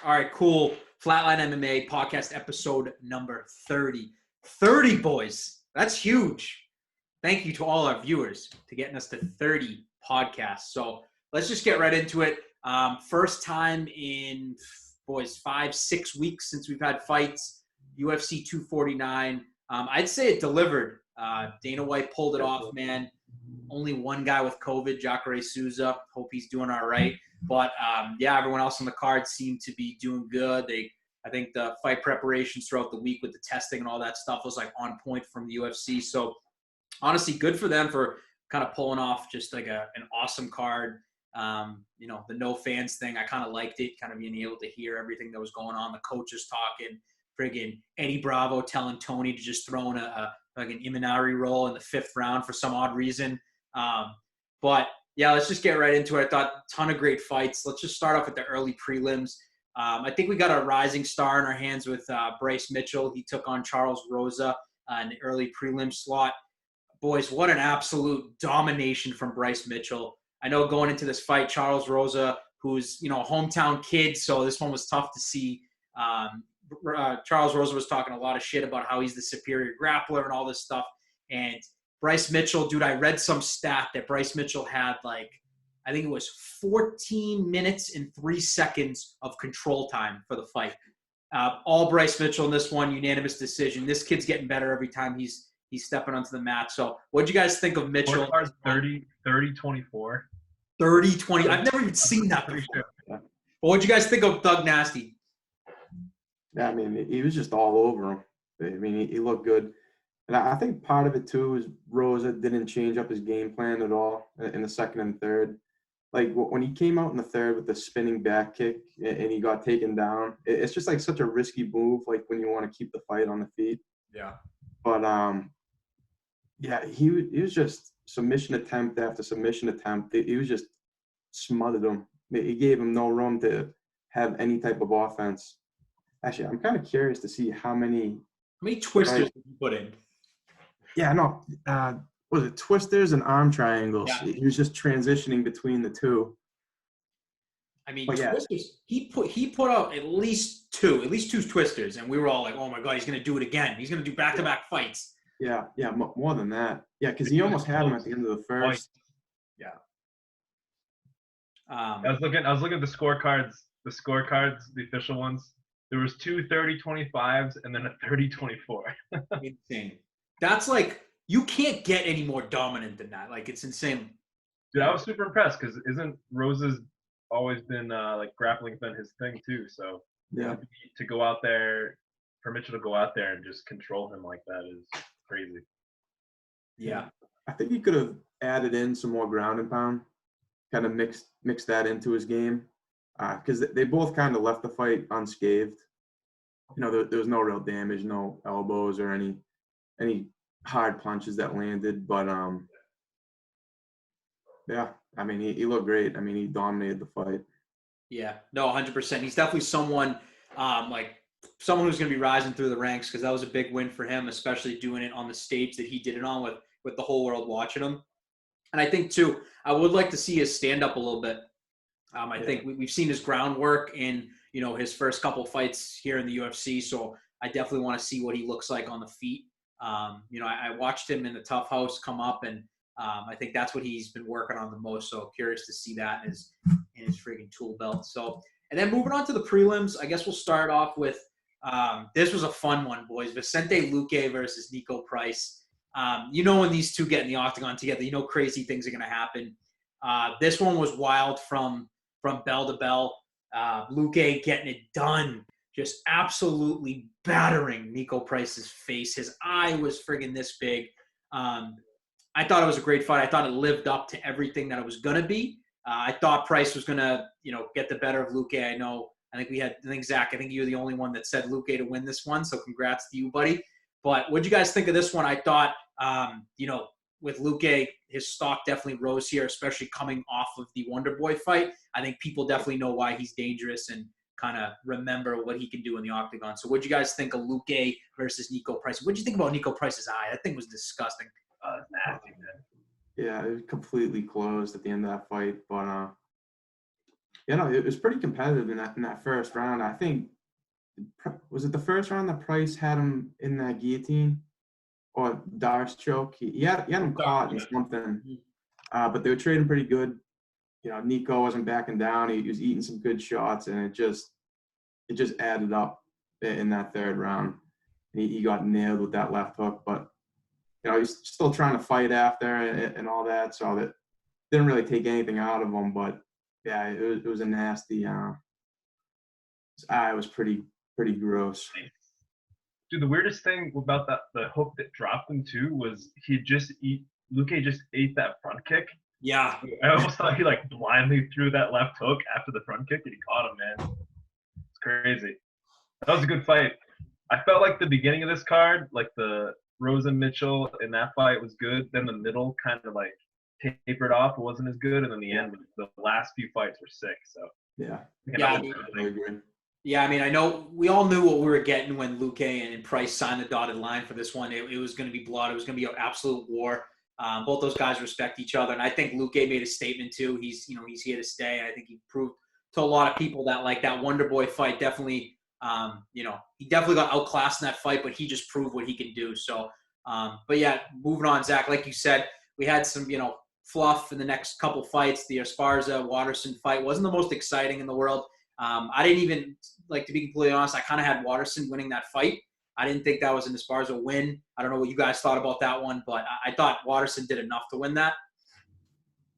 All right, cool. Flatline MMA podcast episode number 30. 30, boys. That's huge. Thank you to all our viewers to getting us to 30 podcasts. So let's just get right into it. First time in, boys, 5-6 weeks since we've had fights. UFC249. I'd say it delivered. Dana White pulled it off, man. Only one guy with COVID, Jacare Souza. Hope he's doing all right. But, yeah, everyone else on the card seemed to be doing good. I think the fight preparations throughout the week with the testing and all that stuff was, like, on point from the UFC. So, honestly, good for them for kind of pulling off just, like, an awesome card. You know, the no fans thing, I kind of liked it, kind of being able to hear everything that was going on. The coaches talking, friggin' Eddie Bravo telling Tony to just throw in like an Imanari roll in the 5th round for some odd reason. But, yeah, let's just get right into it. I thought a ton of great fights. Let's just start off with the early prelims. I think we got a rising star in our hands with Bryce Mitchell. He took on Charles Rosa in the early prelim slot. Boys, what an absolute domination from Bryce Mitchell. I know going into this fight, Charles Rosa, who's, you know, a hometown kid, so this one was tough to see. Charles Rosa was talking a lot of shit about how he's the superior grappler and all this stuff. And Bryce Mitchell, dude, I read some stat that Bryce Mitchell had, like, I think it was 14 minutes and 3 seconds of control time for the fight. All Bryce Mitchell in this one, unanimous decision. This kid's getting better every time he's stepping onto the mat. So what'd you guys think of Mitchell? 30-24. 30-20. I've never even seen that before. Yeah. But what'd you guys think of Doug Nasty? Yeah, I mean, he was just all over him. I mean, he looked good. And I think part of it, too, is Rosa didn't change up his game plan at all in the second and third. Like, when he came out in the third with the spinning back kick and he got taken down, it's just, like, such a risky move, like, when you want to keep the fight on the feet. Yeah. But, yeah, he was just submission attempt after submission attempt. He was just smothered him. He gave him no room to have any type of offense. Actually, I'm kind of curious to see how many twisters did you put in? Yeah, no. Was it twisters and arm triangles? Yeah. He was just transitioning between the two. I mean, twisters. He put out at least two twisters, and we were all like, "Oh my god, he's gonna do it again. He's gonna do back-to-back fights." Yeah, more than that. Yeah, because he almost had him at the end of the first. Yeah. I was looking at the scorecards, the official ones. There was 2 30-25s and then a 30-24. Insane. That's like, you can't get any more dominant than that. Like, it's insane. Dude, I was super impressed because isn't Rosa's always been like grappling's been his thing too. So yeah, to go out there, for Mitchell to go out there and just control him like that is crazy. Yeah. I think he could have added in some more ground and pound, kind of mixed that into his game. Because they both kind of left the fight unscathed. You know, there was no real damage, no elbows or any hard punches that landed. But, yeah, I mean, he looked great. I mean, he dominated the fight. Yeah, no, 100%. He's definitely someone who's going to be rising through the ranks, because that was a big win for him, especially doing it on the stage that he did it on with the whole world watching him. And I think, too, I would like to see his stand up a little bit. I think we've seen his groundwork in, you know, his first couple fights here in the UFC. So I definitely want to see what he looks like on the feet. You know, I watched him in the Tough House come up, and I think that's what he's been working on the most. So curious to see that in his friggin' tool belt. So, and then moving on to the prelims, I guess we'll start off with, this was a fun one, boys. Vicente Luque versus Nico Price. You know, when these two get in the octagon together, you know crazy things are going to happen. This one was wild from bell to bell. Luque getting it done, just absolutely battering Nico Price's face. His eye was friggin' this big. I thought it was a great fight. I thought it lived up to everything that it was going to be. I thought Price was going to, you know, get the better of Luque. I think Zach, I think you were the only one that said Luque to win this one. So congrats to you, buddy. But what'd you guys think of this one? I thought, you know, with Luque, his stock definitely rose here, especially coming off of the Wonder Boy fight. I think people definitely know why he's dangerous and kind of remember what he can do in the octagon. So what'd you guys think of Luque versus Nico Price? What'd you think about Nico Price's eye? That thing was disgusting. Nasty, man. Yeah, it was completely closed at the end of that fight. But You know, it was pretty competitive in that first round. I think, was it the first round that Price had him in that guillotine or Darce choke? He had him caught in something, but they were trading pretty good. You know, Nico wasn't backing down. He was eating some good shots, and it just added up in that third round. He got nailed with that left hook, but you know, he's still trying to fight after and all that, so that didn't really take anything out of him. But yeah, it was a nasty. His eye was pretty gross. Dude, the weirdest thing about the hook that dropped him too was Luque just ate that front kick. Yeah. I almost thought he like blindly threw that left hook after the front kick and he caught him, man. It's crazy. That was a good fight. I felt like the beginning of this card, like the Rose and Mitchell in that fight was good. Then the middle kind of like tapered off. It wasn't as good. And then the end, the last few fights were sick. So yeah. Yeah, I mean, I know we all knew what we were getting when Luque and Price signed the dotted line for this one. It was going to be blood. It was going to be an absolute war. Both those guys respect each other, and I think Luque made a statement too. He's here to stay. I think he proved to a lot of people that like that Wonder Boy fight definitely. He definitely got outclassed in that fight, but he just proved what he can do. So, but yeah, moving on, Zach. Like you said, we had some fluff in the next couple fights. The Esparza Waterson fight wasn't the most exciting in the world. I didn't even, like, to be completely honest, I kind of had Waterson winning that fight. I didn't think that was an Esparza win. I don't know what you guys thought about that one, but I thought Waterson did enough to win that.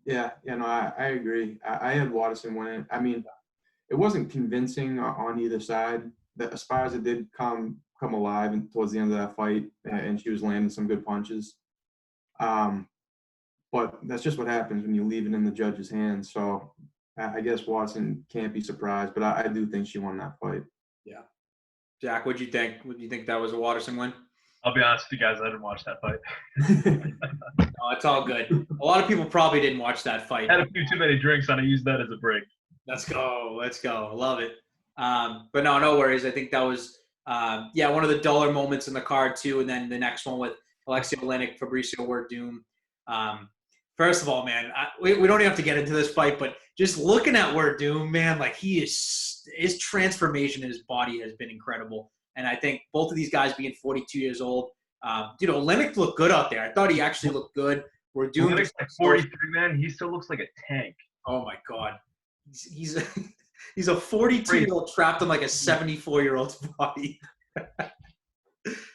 Yeah, no, I agree. I had Waterson winning. I mean, it wasn't convincing on either side. The Esparza did come alive towards the end of that fight, and she was landing some good punches. But that's just what happens when you leave it in the judge's hands. So I guess Watson can't be surprised, but I do think she won that fight. Yeah. Jack, what'd you think? Would you think that was a Waterson win? I'll be honest with you guys, I didn't watch that fight. No, it's all good. A lot of people probably didn't watch that fight. I had a few too many drinks, and I used that as a break. Let's go. Love it. But no worries. I think that was, one of the duller moments in the card too. And then the next one with Alexei Oleinik, Fabricio Werdum. First of all, man, we don't even have to get into this fight, but just looking at Werdum, man, like his transformation in his body has been incredible. And I think both of these guys being 42 years old, Oleinik looked good out there. I thought he actually looked good. Werdum, Oleinik's like 43, man. He still looks like a tank. Oh my God. He's a 42-year-old trapped in like a 74-year-old's body.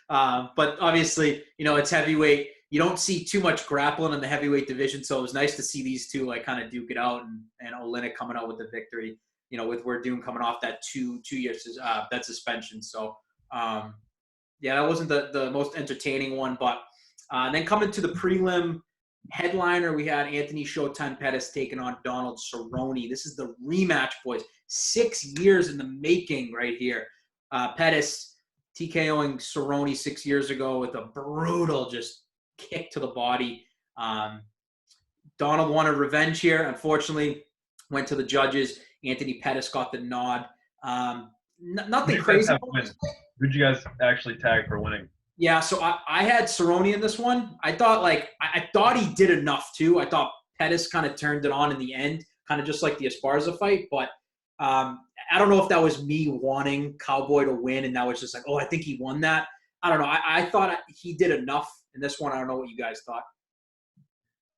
But obviously, it's heavyweight. You don't see too much grappling in the heavyweight division, so it was nice to see these two like kind of duke it out, and Oleinik coming out with the victory. With Werdum coming off that two years that suspension. So that wasn't the most entertaining one, but then coming to the prelim headliner, we had Anthony Showtime Pettis taking on Donald Cerrone. This is the rematch, boys. 6 years in the making right here. Pettis TKOing Cerrone 6 years ago with a brutal just kick to the body. Donald wanted revenge here. Unfortunately, went to the judges. Anthony Pettis got the nod. Nothing crazy. Who'd you guys actually tag for winning? Yeah, so I had Cerrone in this one. I thought I thought he did enough too. I thought Pettis kind of turned it on in the end, kind of just like the Esparza fight. But I don't know if that was me wanting Cowboy to win, and that was just like, I think he won that. I don't know. I thought he did enough in this one. I don't know what you guys thought.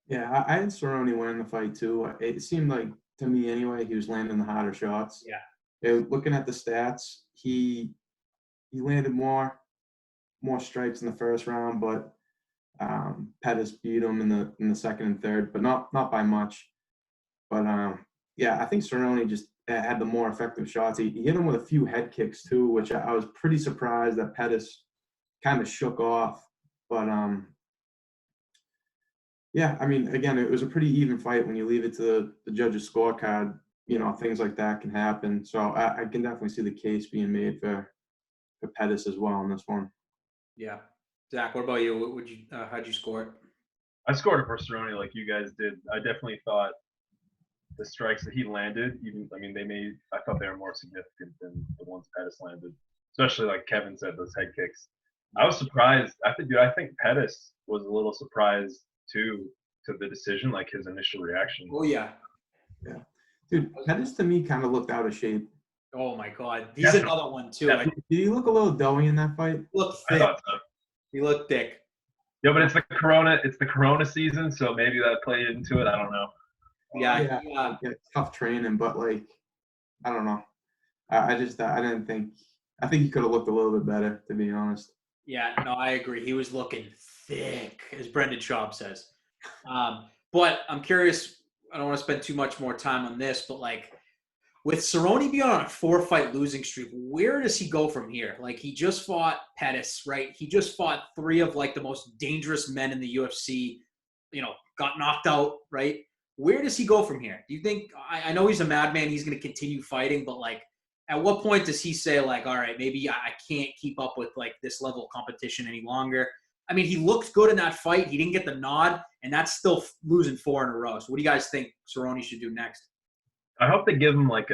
Yeah, I had Cerrone winning the fight too. It seemed like, to me anyway, he was landing the harder shots. Yeah. Looking at the stats, he landed more strikes in the first round, but Pettis beat him in the second and third, but not by much. But I think Cerrone just had the more effective shots. He hit him with a few head kicks too, which I was pretty surprised that Pettis kind of shook off. But I mean, again, it was a pretty even fight when you leave it to the judge's scorecard. Things like that can happen. So I can definitely see the case being made for Pettis as well in this one. Yeah. Zach, what about you? How'd you score it? I scored it for Cerrone like you guys did. I definitely thought the strikes that he landed, I thought they were more significant than the ones Pettis landed. Especially like Kevin said, those head kicks. I was surprised. I think Pettis was a little surprised too to the decision, like his initial reaction. Oh yeah. Yeah. Dude, Pettis to me kind of looked out of shape. Oh my God, he's Definitely. another one too. Definitely. Did he look a little doughy in that fight? He looked I thick. thought so. He looked thick. Yeah, but it's the Corona season, so maybe that played into it. I don't know. Yeah. Yeah, tough training, but like, I don't know. I didn't think. I think he could have looked a little bit better, to be honest. Yeah, no, I agree. He was looking thick, as Brendan Schaub says. But I'm curious. I don't want to spend too much more time on this, but like with Cerrone being on a 4-fight losing streak, where does he go from here? Like he just fought Pettis, right? He just fought 3 of like the most dangerous men in the UFC. Got knocked out, right? Where does he go from here? Do you think? I know he's a madman. He's going to continue fighting, but like, at what point does he say like, all right, maybe I can't keep up with like this level of competition any longer? I mean, he looked good in that fight. He didn't get the nod, and that's still losing 4 in a row. So what do you guys think Cerrone should do next? I hope they give him like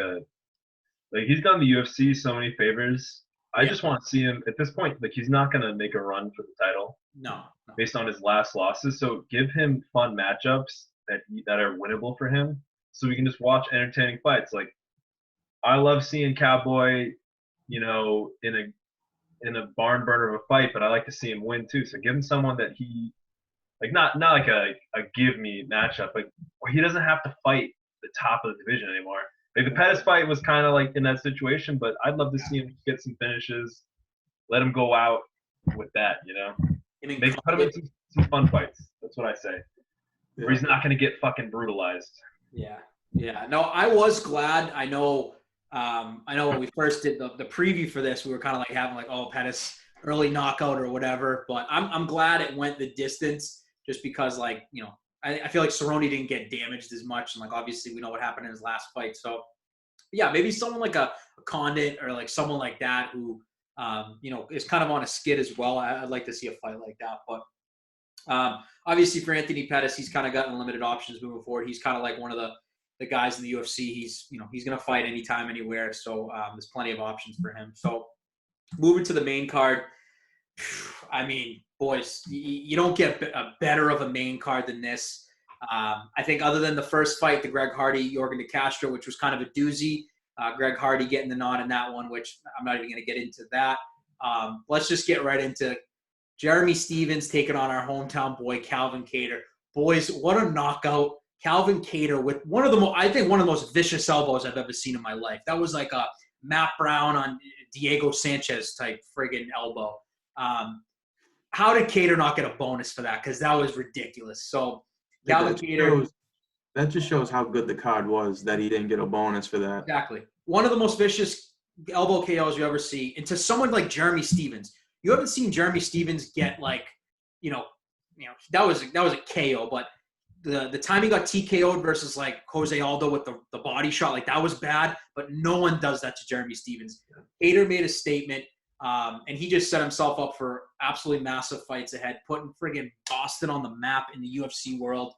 he's done the UFC so many favors. I just want to see him at this point. Like he's not gonna make a run for the title. No. Based on his last losses. So give him fun matchups that are winnable for him, so we can just watch entertaining fights. Like I love seeing Cowboy, in a barn burner of a fight, but I like to see him win too. So give him someone that he like not like a give me matchup, but he doesn't have to fight the top of the division anymore. Like the Pettis fight was kind of like in that situation, but I'd love to see him get some finishes, let him go out with that, put him in some fun fights. That's what I say. Yeah. Where he's not going to get fucking brutalized. Yeah. No, I was glad. I know when we first did the preview for this, we were kind of like having like, oh, Pettis early knockout or whatever. But I'm glad it went the distance, just because like I feel like Cerrone didn't get damaged as much, and like obviously we know what happened in his last fight. So yeah, maybe someone like a Condit or like someone like that who is kind of on a skid as well. I'd like to see a fight like that. But obviously for Anthony Pettis, he's kind of got unlimited options moving forward. He's kind of like one of the guys in the UFC. He's going to fight anytime, anywhere. So there's plenty of options for him. So moving to the main card, I mean, boys, you don't get a better of a main card than this. I think other than the first fight, the Greg Hardy-Yorgan De Castro, which was kind of a doozy, Greg Hardy getting the nod in that one, which I'm not even going to get into that. Let's just get right into Jeremy Stephens taking on our hometown boy, Calvin Kattar. Boys, what a knockout. Calvin Kattar with one of the most vicious elbows I've ever seen in my life. That was like a Matt Brown on Diego Sanchez type friggin' elbow. How did Kattar not get a bonus for that? Because that was ridiculous. So Calvin Kattar. That just shows how good the card was that he didn't get a bonus for that. Exactly. One of the most vicious elbow KOs you ever see. And to someone like Jeremy Stephens, you haven't seen Jeremy Stephens get like, that was a KO, but the time he got TKO'd versus like Jose Aldo with the body shot, like that was bad, but no one does that to Jeremy Stephens. Kattar made a statement, and he just set himself up for absolutely massive fights ahead, putting friggin' Boston on the map in the UFC world.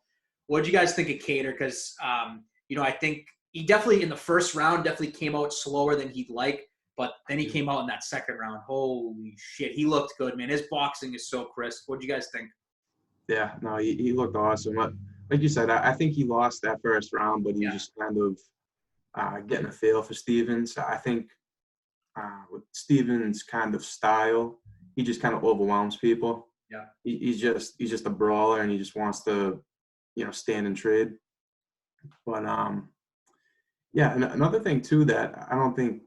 What did you guys think of Kattar? Because, I think he definitely in the first round definitely came out slower than he'd like, but then he came out in that second round. Holy shit, he looked good, man. His boxing is so crisp. What did you guys think? Yeah, no, he looked awesome. Like you said, I think he lost that first round, but he was just kind of getting a feel for Stephens. I think with Stephens' kind of style, he just kind of overwhelms people. Yeah, he's just a brawler, and he just wants to, stand and trade. But and another thing too that I don't think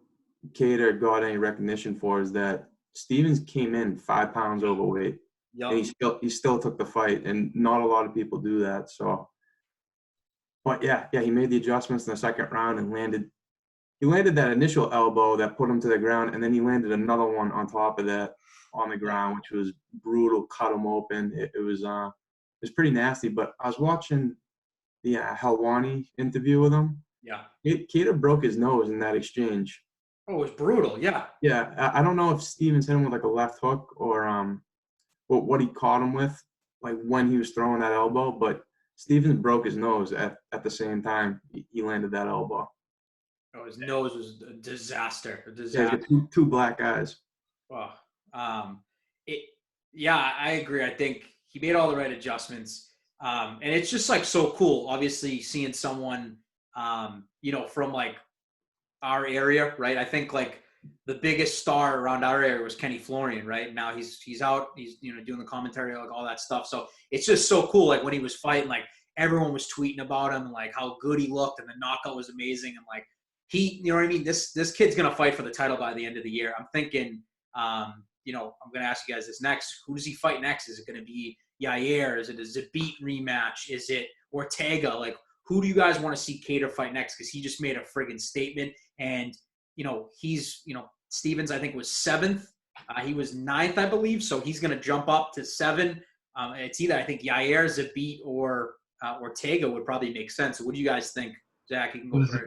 Kattar got any recognition for is that Stephens came in 5 pounds overweight. Yep. And he still took the fight, and not a lot of people do that. So, but he made the adjustments in the second round and landed that initial elbow that put him to the ground, and then he landed another one on top of that on the ground, which was brutal, cut him open. It was pretty nasty. But I was watching the Helwani interview with him. Yeah. Kattar broke his nose in that exchange. Oh, it was brutal. Yeah. Yeah, I don't know if Stephens hit him with like a left hook or what he caught him with, like when he was throwing that elbow, but Stephens broke his nose at the same time he landed that elbow. Oh, his nose was a disaster. Yeah, two black eyes. Oh, I agree. I think he made all the right adjustments. And it's just like so cool, obviously, seeing someone from like our area, right? I think like the biggest star around our area was Kenny Florian, right? Now he's out, he's doing the commentary, like all that stuff. So it's just so cool. Like when he was fighting, like everyone was tweeting about him, like how good he looked, and the knockout was amazing, and like he, you know what I mean? This kid's gonna fight for the title by the end of the year. I'm thinking, I'm gonna ask you guys this next. Who does he fight next? Is it gonna be Yair? Is it a Zabit rematch? Is it Ortega? Like who do you guys want to see Kattar fight next? Because he just made a friggin' statement, and he's, Stevens, I think, was 7th. He was 9th, I believe. So he's going to jump up to 7. It's either, I think, Yair, Zabit, or Ortega would probably make sense. So what do you guys think? Zach, you can go first.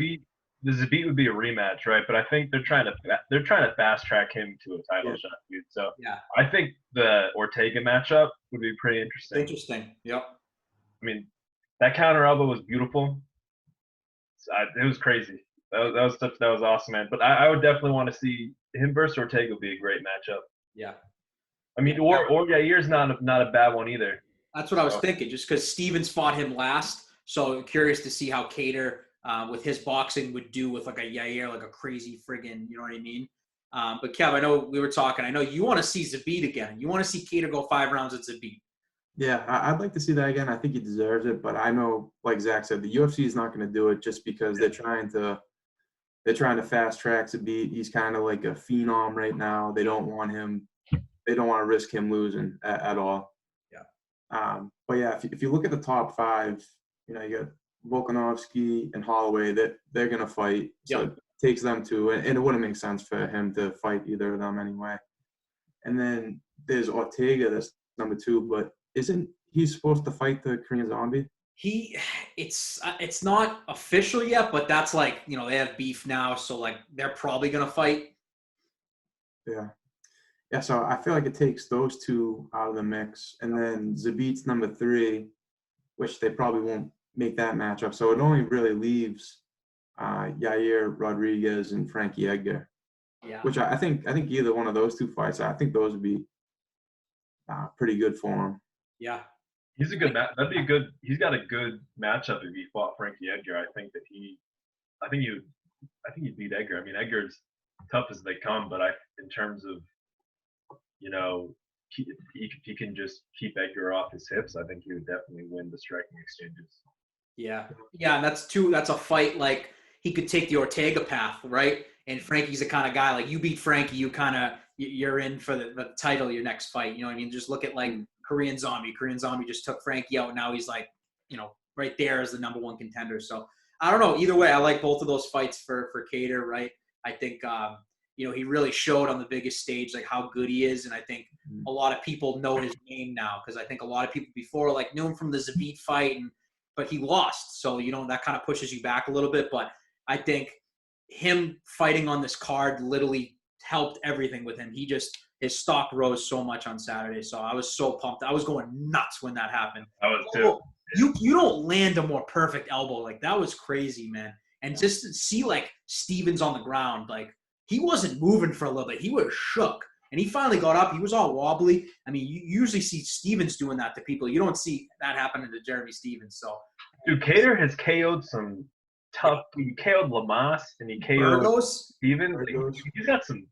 The Zabit would be a rematch, right? But I think they're trying to fast track him to a title shot, dude. So yeah, I think the Ortega matchup would be pretty interesting. Interesting. Yep. I mean, that counter elbow was beautiful. It was crazy. That was awesome, man. But I would definitely want to see him versus Ortega would be a great matchup. Yeah. I mean, or Yair's not a bad one either. That's what I was thinking, just because Stevens fought him last. So curious to see how Kattar, with his boxing, would do with like a Yair, like a crazy friggin', you know what I mean? But Kev, I know we were talking. I know you want to see Zabit again. You want to see Kattar go 5 rounds at Zabit. Yeah, I'd like to see that again. I think he deserves it, but I know, like Zach said, the UFC is not going to do it just because they're trying to fast track Zabit. He's kind of like a phenom right now. They don't want to risk him losing at all. Yeah. But yeah, if you look at the top 5, you got Volkanovski and Holloway. They're going to fight. So it takes them to, and it wouldn't make sense for him to fight either of them anyway. And then there's Ortega, that's number 2, but isn't he supposed to fight the Korean Zombie? It's not official yet, but that's like, they have beef now, so like they're probably gonna fight. Yeah, so I feel like it takes those 2 out of the mix, and then Zabit's number 3, which they probably won't make that matchup. So it only really leaves Yair Rodriguez and Frankie Edgar. Yeah. Which I think either one of those 2 fights, I think those would be pretty good for him. Yeah. He's a good match. That'd be a good. He's got a good matchup if he fought Frankie Edgar. I think he'd beat Edgar. I mean, Edgar's tough as they come, but in terms of, he can just keep Edgar off his hips, I think he would definitely win the striking exchanges. Yeah, and that's a fight like he could take the Ortega path, right? And Frankie's the kind of guy, like you beat Frankie, you're in for the title your next fight. You know what I mean? Just look at like Korean Zombie. Korean Zombie just took Frankie out, and now he's like, right there as the number 1 contender. So I don't know. Either way, I like both of those fights for Kattar, right? I think he really showed on the biggest stage like how good he is, and I think a lot of people know his name now, because I think a lot of people before like knew him from the Zabit fight, but he lost, so that kind of pushes you back a little bit. But I think him fighting on this card literally helped everything with him. His stock rose so much on Saturday, so I was so pumped. I was going nuts when that happened. I was too. You don't land a more perfect elbow. Like that was crazy, man. And just to see like Stevens on the ground, like he wasn't moving for a little bit. He was shook. And he finally got up. He was all wobbly. I mean, you usually see Stevens doing that to people. You don't see that happening to Jeremy Stevens. So, dude, Kattar has KO'd some tough. He KO'd Lamas and he KO'd Stevens. He's got some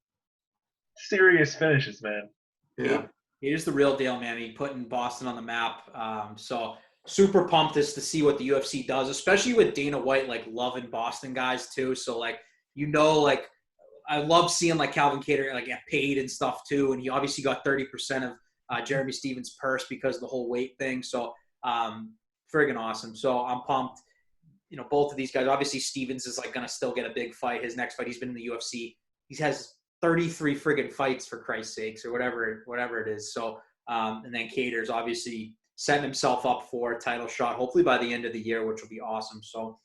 serious finishes, man. Yeah. He is the real deal, man. He put in Boston on the map. So super pumped to see what the UFC does, especially with Dana White, like loving Boston guys too. So like, like I love seeing like Calvin Kattar like get paid and stuff too. And he obviously got 30% of Jeremy Stevens' purse because of the whole weight thing. So friggin' awesome. So I'm pumped. Both of these guys, obviously Stevens is like going to still get a big fight. His next fight, he's been in the UFC. He has 33 friggin' fights for Christ's sakes, or whatever it is. So, and then Kattar's obviously setting himself up for a title shot, hopefully by the end of the year, which will be awesome. So,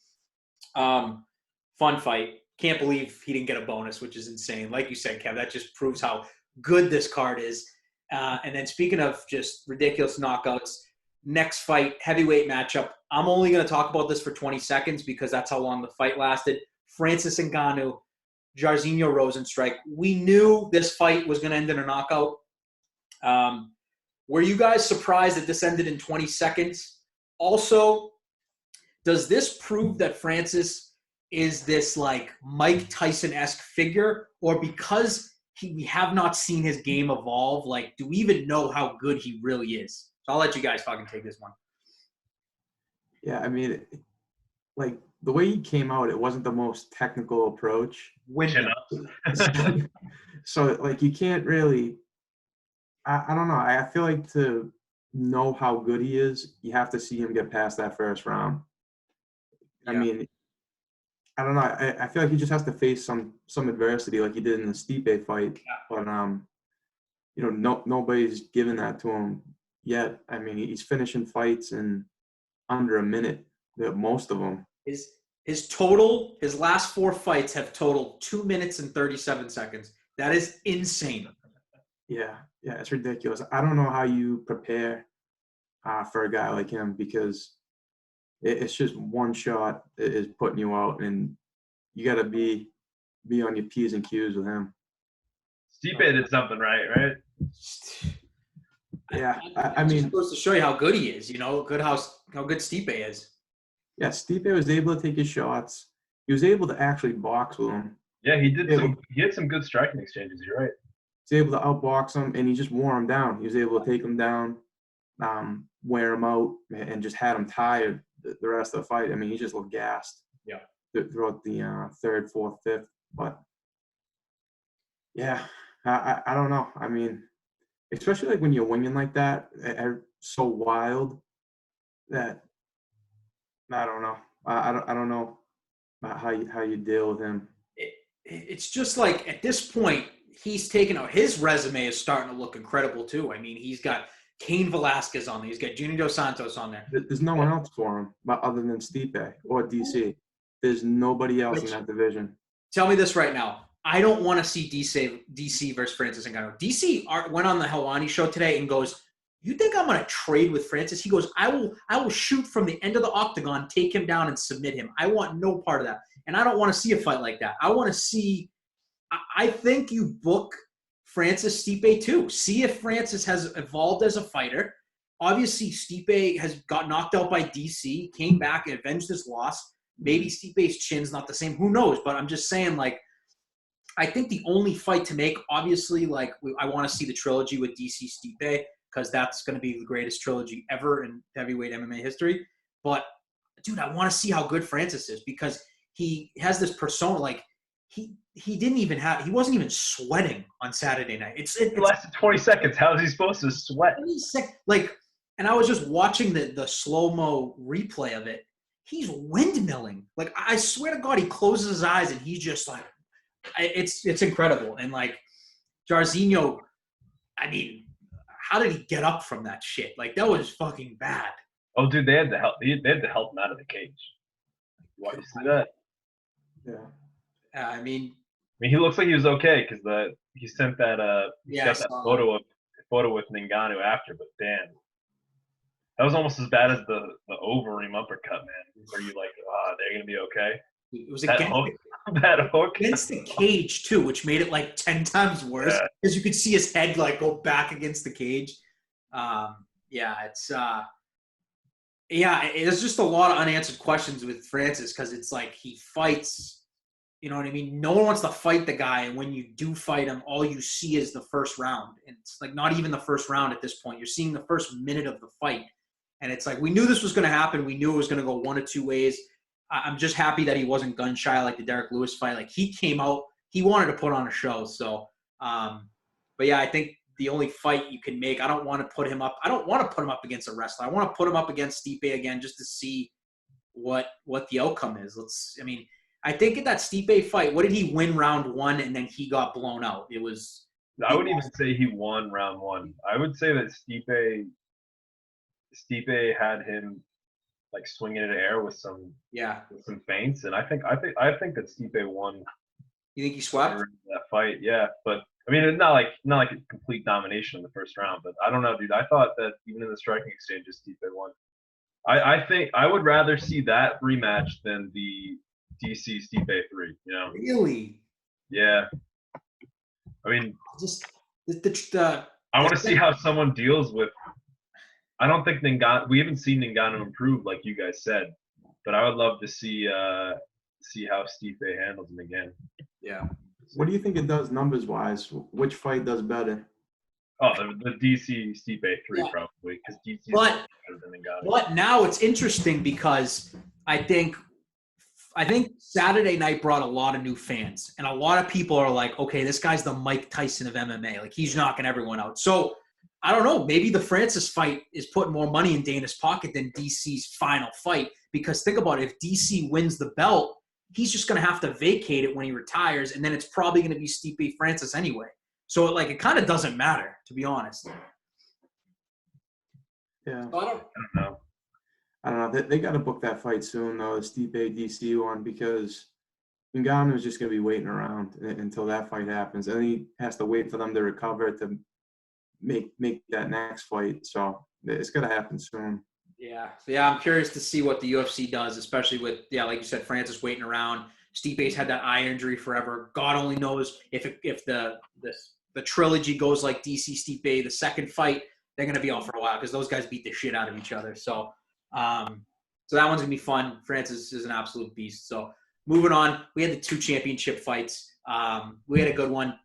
fun fight. Can't believe he didn't get a bonus, which is insane. Like you said, Kev, that just proves how good this card is. And then speaking of just ridiculous knockouts, next fight, heavyweight matchup. I'm only going to talk about this for 20 seconds because that's how long the fight lasted. Francis Ngannou, Jairzinho Rozenstruik. We knew this fight was going to end in a knockout. Were you guys surprised that this ended in 20 seconds? Also, does this prove that Francis is this like Mike Tyson-esque figure, or because we have not seen his game evolve, like, do we even know how good he really is? So I'll let you guys fucking take this one. Yeah, I mean, like the way he came out, it wasn't the most technical approach. Chin up. So like you can't really. I don't know. I feel like to know how good he is, you have to see him get past that first round. I mean, I don't know. I feel like he just has to face some adversity like he did in the Stipe fight. But nobody's given that to him yet. I mean, he's finishing fights in under a minute. Most of them. His last 4 fights have totaled 2 minutes and 37 seconds. That is insane. Yeah, it's ridiculous. I don't know how you prepare for a guy like him, because it's just one shot is putting you out, and you got to be on your P's and Q's with him. Stipe did something right? Yeah, I mean, supposed to show you how good he is. How good Stipe is. Yeah, Stipe was able to take his shots. He was able to actually box with him. Yeah, he had some good striking exchanges. You're right. He was able to outbox him, and he just wore him down. He was able to take him down, wear him out, and just had him tired the rest of the fight. I mean, he just looked gassed. Yeah. Throughout the third, fourth, fifth, but yeah, I don't know. I mean, especially like when you're winging like that, so wild that I don't know. I don't know how you deal with him. It's just like at this point, he's taken out. His resume is starting to look incredible too. I mean, he's got Cain Velasquez on there. He's got Junior Dos Santos on there. There's no one else for him other than Stipe or DC. There's nobody else in that division. Tell me this right now. I don't want to see DC versus Francis Ngannou. DC went on the Helwani show today and goes, "You think I'm going to trade with Francis?" He goes, I will shoot from the end of the octagon, take him down, and submit him. I want no part of that. And I don't want to see a fight like that. I want to see – I think you book Francis Stipe too. See if Francis has evolved as a fighter. Obviously, Stipe has got knocked out by DC, came back and avenged his loss. Maybe Stipe's chin's not the same. Who knows? But I'm just saying, like, I think the only fight to make, obviously, like, I want to see the trilogy with DC Stipe, because that's going to be the greatest trilogy ever in heavyweight MMA history. But, dude, I want to see how good Francis is, because he has this persona. Like, he wasn't even sweating on Saturday night. It lasted 20 seconds. How is he supposed to sweat? Like, and I was just watching the slow-mo replay of it. He's windmilling. Like, I swear to God, he closes his eyes and he's just like, it's incredible. And like Jairzinho, I mean, how did he get up from that shit? Like, that was fucking bad. Oh, dude, they had to help. They had to help him out of the cage. Why you see that? Yeah. I mean, he looks like he was okay, because he sent that got that photo with Ngannou after. But damn, that was almost as bad as the over-ream uppercut, man. Where you like, they're gonna be okay. It was that hook against the cage too, which made it like 10 times worse, because you could see his head like go back against the cage. It's there's just a lot of unanswered questions with Francis, because it's like he fights, you know what I mean? No one wants to fight the guy, and when you do fight him, all you see is the first round. And it's like not even the first round at this point. You're seeing the first minute of the fight. And it's like, we knew this was going to happen. We knew it was going to go one of two ways. I'm just happy that he wasn't gun shy like the Derek Lewis fight. Like, he came out, he wanted to put on a show. So, but yeah, I think the only fight you can make, I don't want to put him up. I don't want to put him up against a wrestler. I want to put him up against Stipe again, just to see what the outcome is. I think in that Stipe fight, what did he win round 1 and then he got blown out? I wouldn't even say he won round 1. I would say that Stipe had him like swinging in the air with some feints, and I think that Stipe won. You think he swept that fight? Yeah, but I mean, it's not like a complete domination in the first round. But I don't know, dude. I thought that even in the striking exchanges, Stipe won. I think I would rather see that rematch than the DC Stipe 3. You know? Really? Yeah. I mean, just I want to see how someone deals with. I don't think we haven't seen Ngannou improve like you guys said. But I would love to see how Stipe handles him again. Yeah. What do you think it does numbers wise? Which fight does better? Oh, the DC Stipe 3 Yeah. probably, because DC is But- better than Ngannou. But now it's interesting because I think Saturday night brought a lot of new fans, and a lot of people are like, okay, this guy's the Mike Tyson of MMA. Like, he's knocking everyone out. So I don't know. Maybe the Francis fight is putting more money in Dana's pocket than DC's final fight, because think about it. If DC wins the belt, he's just going to have to vacate it when he retires, and then it's probably going to be Stipe Francis anyway. So it kind of doesn't matter, to be honest. Yeah. So I don't know. I don't know. They got to book that fight soon, though, the Stipe DC one, because Ngannou is just going to be waiting around until that fight happens. And he has to wait for them to recover to make that next fight. So it's going to happen soon. Yeah. So, yeah, I'm curious to see what the UFC does, especially with, like you said, Francis waiting around. Stipe's had that eye injury forever. God only knows if the trilogy goes like DC Stipe, the second fight, they're going to be out for a while because those guys beat the shit out of each other. So that one's going to be fun. Francis is an absolute beast. So moving on, we had the 2 championship fights. We had a good one.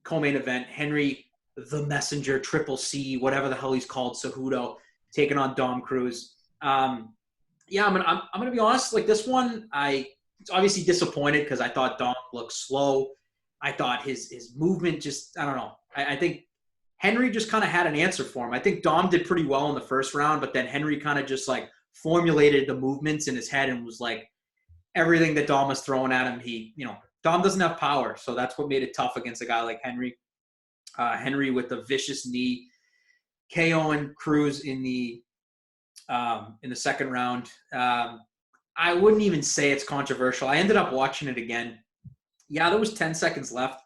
Co-main event, Henry the Messenger, Triple C, whatever the hell he's called, Cejudo, taking on Dom Cruz. I'm gonna be honest. Like, this one, it's obviously disappointed because I thought Dom looked slow. I thought his movement just, I don't know. I think Henry just kind of had an answer for him. I think Dom did pretty well in the first round, but then Henry kind of just like formulated the movements in his head and was like, everything that Dom was throwing at him, Dom doesn't have power, so that's what made it tough against a guy like Henry. Henry with the vicious knee, KOing Cruz in the second round. I wouldn't even say it's controversial. I ended up watching it again. Yeah, there was 10 seconds left,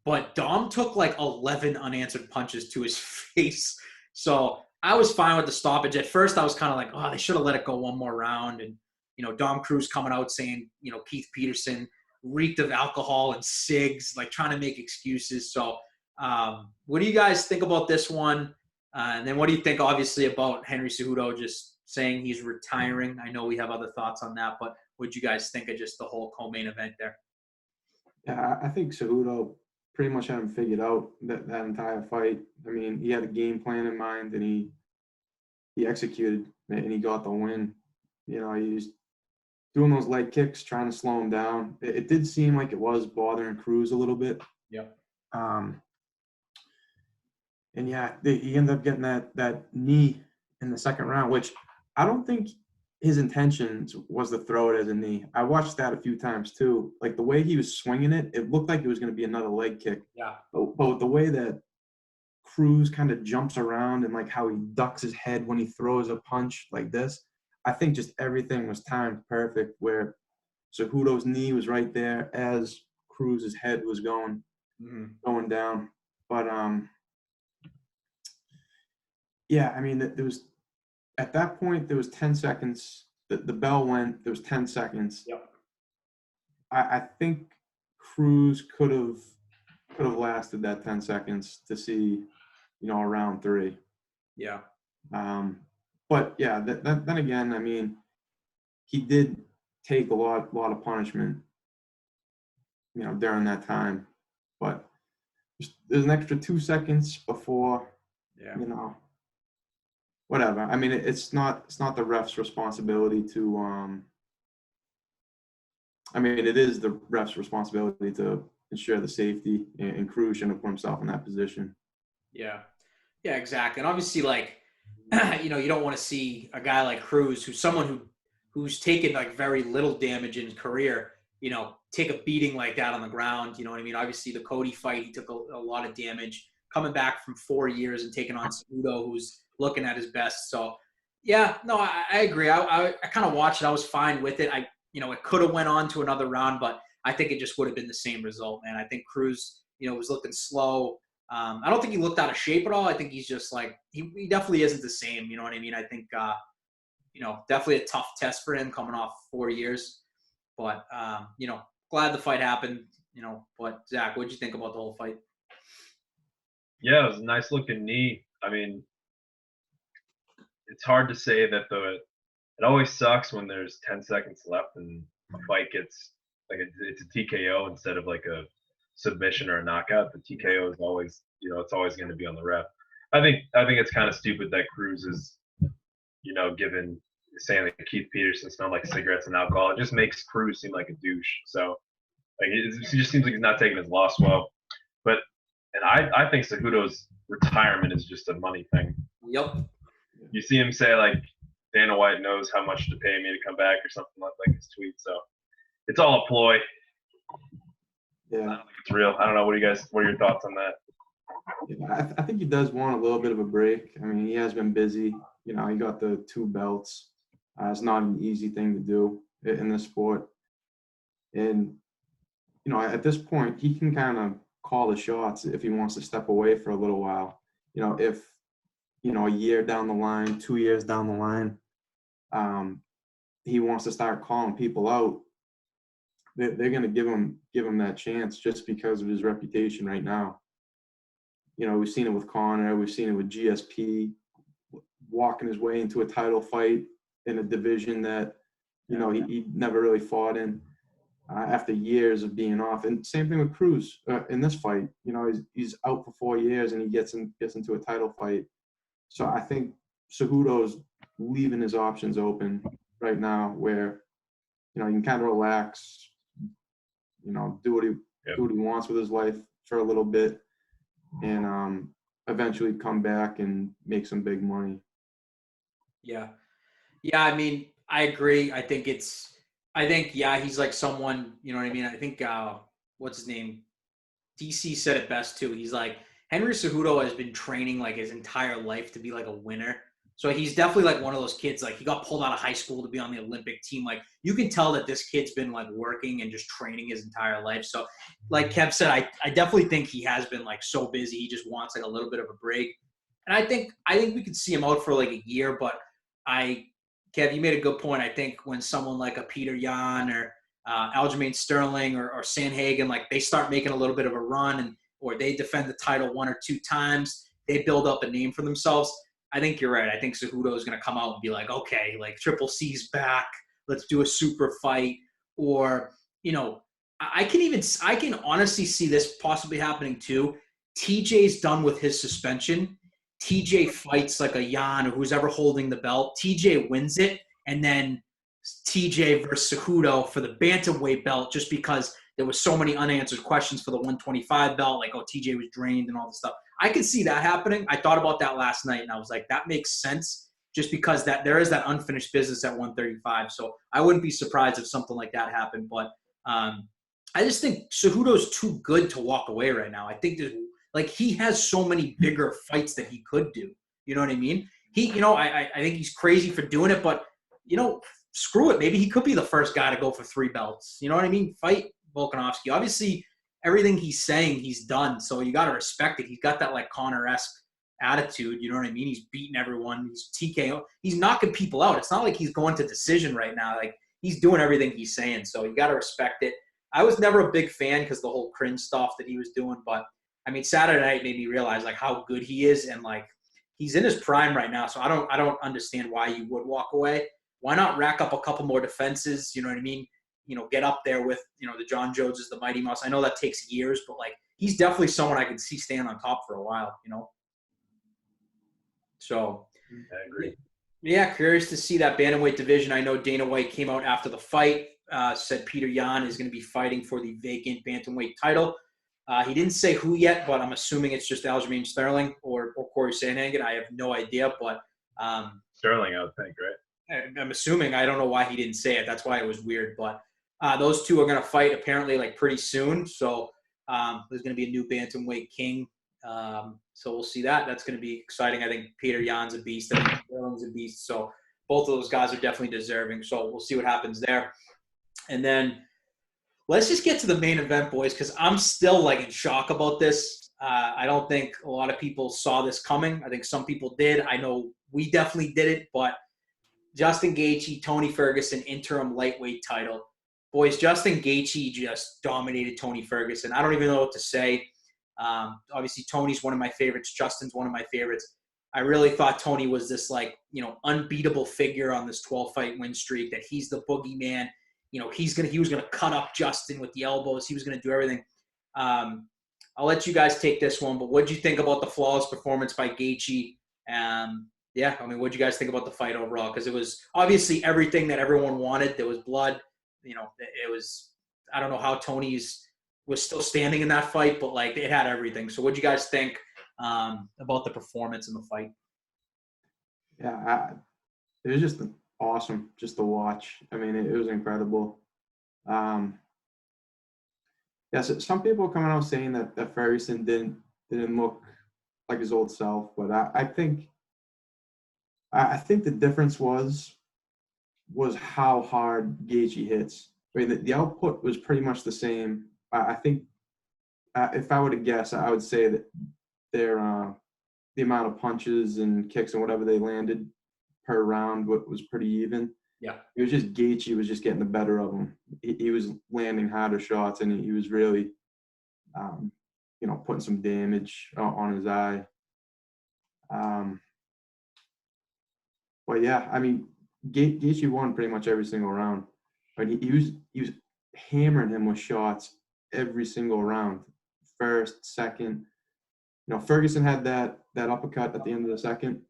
but Dom took like 11 unanswered punches to his face. So I was fine with the stoppage. At first, I was kind of like, oh, they should have let it go one more round. And, Dom Cruz coming out saying, Keith Peterson reeked of alcohol and cigs, like trying to make excuses. So what do you guys think about this one? And then what do you think, obviously, about Henry Cejudo just saying he's retiring? I know we have other thoughts on that, but what do you guys think of just the whole co-main event there? Yeah, I think Cejudo pretty much had him figured out that entire fight. I mean, he had a game plan in mind, and he executed, and he got the win. He was doing those leg kicks, trying to slow him down. It did seem like it was bothering Cruz a little bit. Yep. And yeah, he ended up getting that knee in the second round, which I don't think his intentions was to throw it as a knee. I watched that a few times too. Like, the way he was swinging it, it looked like it was going to be another leg kick. Yeah. But the way that Cruz kind of jumps around and like how he ducks his head when he throws a punch like this, I think just everything was timed perfect, where Cejudo's knee was right there as Cruz's head was going down. But yeah, I mean, there was, at that point, there was 10 seconds. The bell went. There was 10 seconds. Yep. I think Cruz could have lasted that 10 seconds to see, a round 3. Yeah. But yeah, then again, I mean, he did take a lot of punishment, during that time. But there's an extra 2 seconds before, whatever. I mean, it's not the ref's responsibility to. I mean, it is the ref's responsibility to ensure the safety, and Cruz shouldn't have put himself in that position. Yeah. Yeah, exactly. And obviously, like, you don't want to see a guy like Cruz, who's someone who's taken like very little damage in his career, take a beating like that on the ground. You know what I mean? Obviously, the Cody fight, he took a lot of damage coming back from 4 years and taking on Cejudo, who's looking at his best. So, yeah, no, I agree. I kind of watched it. I was fine with it. It could have went on to another round, but I think it just would have been the same result, man. I think Cruz, was looking slow. I don't think he looked out of shape at all. I think he's just like, he definitely isn't the same. You know what I mean? I think, definitely a tough test for him coming off 4 years. But, glad the fight happened, But, Zach, what did you think about the whole fight? Yeah, it was a nice looking knee. I mean, it's hard to say that it always sucks when there's 10 seconds left and a fight gets like it's a TKO instead of like a submission or a knockout. The TKO is always, it's always going to be on the ref. I think it's kind of stupid that Cruz is, saying that Keith Peterson smelled like cigarettes and alcohol. It just makes Cruz seem like a douche. So like it just seems like he's not taking his loss well. But I think Cejudo's retirement is just a money thing. Yep. You see him say like Dana White knows how much to pay me to come back or something like his tweet. So it's all a ploy. Yeah. I don't think it's real. I don't know. What are your thoughts on that? Yeah, I think he does want a little bit of a break. I mean, he has been busy. He got the 2 belts. It's not an easy thing to do in this sport. And, at this point, he can kind of call the shots if he wants to step away for a little while. If, a year down the line, 2 years down the line, he wants to start calling people out, they're going to give him that chance just because of his reputation right now. We've seen it with Conor. We've seen it with GSP walking his way into a title fight in a division that, he never really fought in after years of being off. And same thing with Cruz in this fight. He's out for 4 years and he gets into a title fight. So I think Cejudo's leaving his options open right now where, he can kind of relax, do what he wants with his life for a little bit and eventually come back and make some big money. Yeah. Yeah, I mean, I agree. I think, he's like someone, you know what I mean? I think, what's his name? DC said it best too. He's like, Henry Cejudo has been training like his entire life to be like a winner. So he's definitely like one of those kids, like he got pulled out of high school to be on the Olympic team. Like you can tell that this kid's been like working and just training his entire life. So like Kev said, I definitely think he has been like so busy. He just wants like a little bit of a break. And I think we could see him out for like a year, but Kev, you made a good point. I think when someone like a Peter Yan or Aljamain Sterling or Sanhagen, like they start making a little bit of a run or they defend the title 1 or 2 times, they build up a name for themselves. I think you're right. I think Cejudo is going to come out and be like, okay, like Triple C's back. Let's do a super fight. Or, I can honestly see this possibly happening too. TJ's done with his suspension. TJ fights like a Yan or who's ever holding the belt. TJ wins it. And then TJ versus Cejudo for the bantamweight belt just because there was so many unanswered questions for the 125 belt. Like, TJ was drained and all this stuff. I could see that happening. I thought about that last night, and I was like, that makes sense just because that there is that unfinished business at 135. So I wouldn't be surprised if something like that happened. But I just think Cejudo's too good to walk away right now. I think he has so many bigger fights that he could do. You know what I mean? I think he's crazy for doing it, but, screw it. Maybe he could be the first guy to go for 3 belts. You know what I mean? Fight Volkanovski. Obviously, everything he's saying, he's done. So you got to respect it. He's got that like Conor-esque attitude. You know what I mean? He's beating everyone. He's TKO. He's knocking people out. It's not like he's going to decision right now. Like he's doing everything he's saying. So you got to respect it. I was never a big fan because the whole cringe stuff that he was doing. But I mean, Saturday night made me realize like how good he is. And like, he's in his prime right now. So I don't understand why you would walk away. Why not rack up a couple more defenses? You know what I mean? Get up there with, the John Joneses, the Mighty Mouse. I know that takes years, but, like, he's definitely someone I can see stand on top for a while, So, I agree. Yeah, curious to see that bantamweight division. I know Dana White came out after the fight, said Peter Yan is going to be fighting for the vacant bantamweight title. He didn't say who yet, but I'm assuming it's just Aljamain Sterling or Corey Sandhagen. I have no idea, but Sterling, I would think, right? I'm assuming. I don't know why he didn't say it. That's why it was weird, but those two are going to fight apparently like pretty soon. So there's going to be a new bantamweight king. So we'll see that. That's going to be exciting. I think Peter Yan's a beast. I think Sterling's a beast. So both of those guys are definitely deserving. So we'll see what happens there. And then let's just get to the main event, boys, because I'm still like in shock about this. I don't think a lot of people saw this coming. I think some people did. I know we definitely did it, but Justin Gaethje, Tony Ferguson, interim lightweight title. Boys, Justin Gaethje just dominated Tony Ferguson. I don't even know what to say. Obviously, Tony's one of my favorites. Justin's one of my favorites. I really thought Tony was this like, unbeatable figure on this 12-fight win streak, that he's the boogeyman. He was gonna cut up Justin with the elbows. He was gonna do everything. I'll let you guys take this one, but what did you think about the flawless performance by Gaethje? What did you guys think about the fight overall? Because it was obviously everything that everyone wanted. There was blood. It was, I don't know how Tony's was still standing in that fight, but like it had everything. So what did you guys think about the performance in the fight? Yeah, it was just awesome just to watch. I mean, it was incredible. So some people are coming out saying that Ferguson didn't look like his old self, but I think the difference was how hard Gaethje hits. I mean, the output was pretty much the same. I think if I were to guess, I would say that the amount of punches and kicks and whatever they landed per round was pretty even. Yeah. It was just Gaethje was just getting the better of him. He was landing harder shots, and he was really, putting some damage on his eye. But yeah, I mean, Gaethje won pretty much every single round. But he was hammering him with shots every single round. First, second. Ferguson had that uppercut at the end of the second.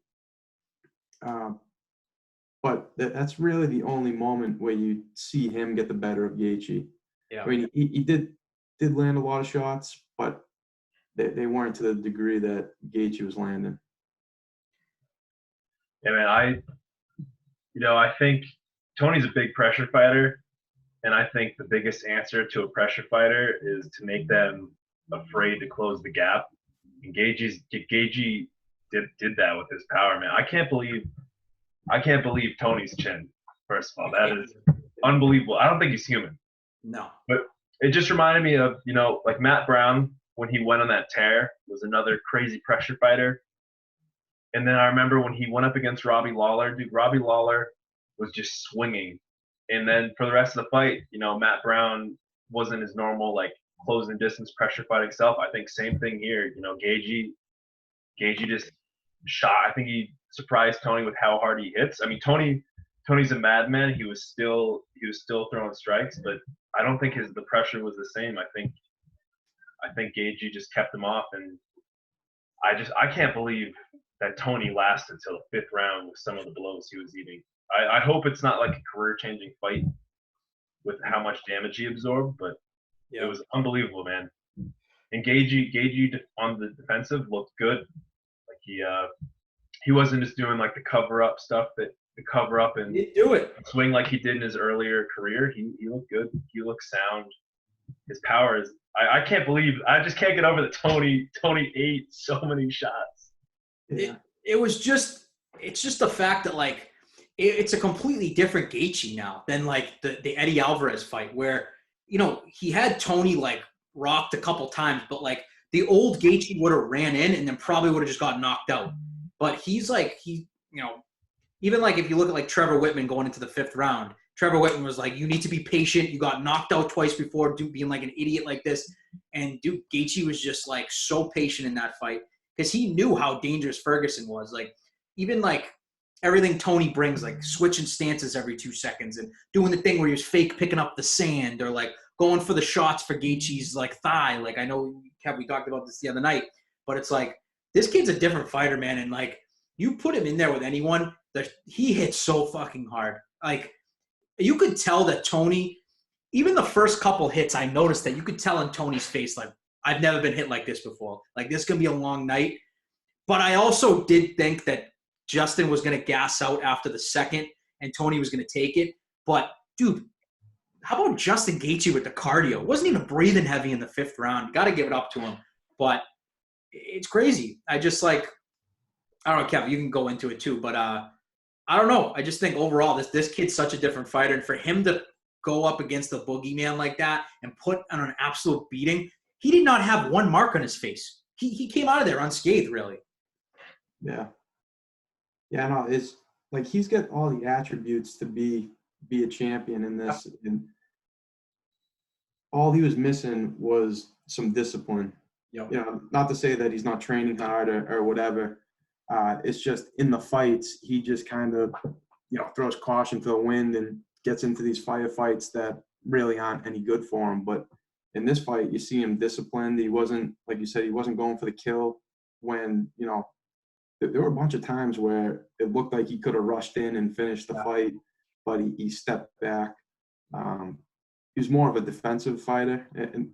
But that's really the only moment where you see him get the better of Gaethje. Yeah. I mean, he did land a lot of shots, but they weren't to the degree that Gaethje was landing. Yeah, man, I think Tony's a big pressure fighter, and I think the biggest answer to a pressure fighter is to make them afraid to close the gap. And Gaethje did that with his power, man. I can't believe Tony's chin. First of all, that is unbelievable. I don't think he's human. No. But it just reminded me of, like Matt Brown when he went on that tear was another crazy pressure fighter. And then I remember when he went up against Robbie Lawler, Robbie Lawler was just swinging. And then for the rest of the fight, Matt Brown wasn't his normal, like, closing distance pressure fighting self. I think same thing here. Gaethje just shot. I think he surprised Tony with how hard he hits. I mean, Tony's a madman. He was still throwing strikes, but I don't think the pressure was the same. I think Gaethje just kept him off, and I can't believe that Tony lasted till the fifth round with some of the blows he was eating. I hope it's not like a career-changing fight with how much damage he absorbed, but It was unbelievable, man. And Gaethje on the defensive looked good. Like he wasn't just doing like the cover up stuff and He do it. swing like he did in his earlier career. He looked good. He looked sound. His power is. I can't believe. I just can't get over that Tony ate so many shots. Yeah. It's just the fact that like it's a completely different Gaethje now than like the Eddie Alvarez fight where he had Tony like rocked a couple times, but like the old Gaethje would have ran in and then probably would have just got knocked out. But he's like even like if you look at like Trevor Whitman going into the fifth round, Trevor Whitman was like, you need to be patient. You got knocked out twice before being like an idiot like this. And dude, Gaethje was just like so patient in that fight because he knew how dangerous Ferguson was. Like even like everything Tony brings, like switching stances every 2 seconds and doing the thing where he was fake picking up the sand or like going for the shots for Gaethje's like thigh. Like I know, Kev, we talked about this the other night, but it's like this kid's a different fighter, man. And like you put him in there with anyone, he hits so fucking hard. Like you could tell that Tony, even the first couple hits, I noticed that you could tell in Tony's face, like, I've never been hit like this before. Like, this is going to be a long night. But I also did think that Justin was going to gas out after the second and Tony was going to take it. But, dude, how about Justin Gaethje with the cardio? Wasn't even breathing heavy in the fifth round. Got to give it up to him. But it's crazy. I just, like, I don't know, Kev, you can go into it too. But I don't know. I just think overall this kid's such a different fighter. And for him to go up against the boogeyman like that and put on an absolute beating, he did not have one mark on his face. He came out of there unscathed, really. Yeah. Yeah, no, it's like he's got all the attributes to be a champion in this. And all he was missing was some discipline. Yep. Not to say that he's not training hard or whatever. It's just in the fights, he just kind of, throws caution to the wind and gets into these firefights that really aren't any good for him. But in this fight, you see him disciplined. He wasn't, like you said, he wasn't going for the kill when, there were a bunch of times where it looked like he could have rushed in and finished the fight, but he stepped back. He was more of a defensive fighter, and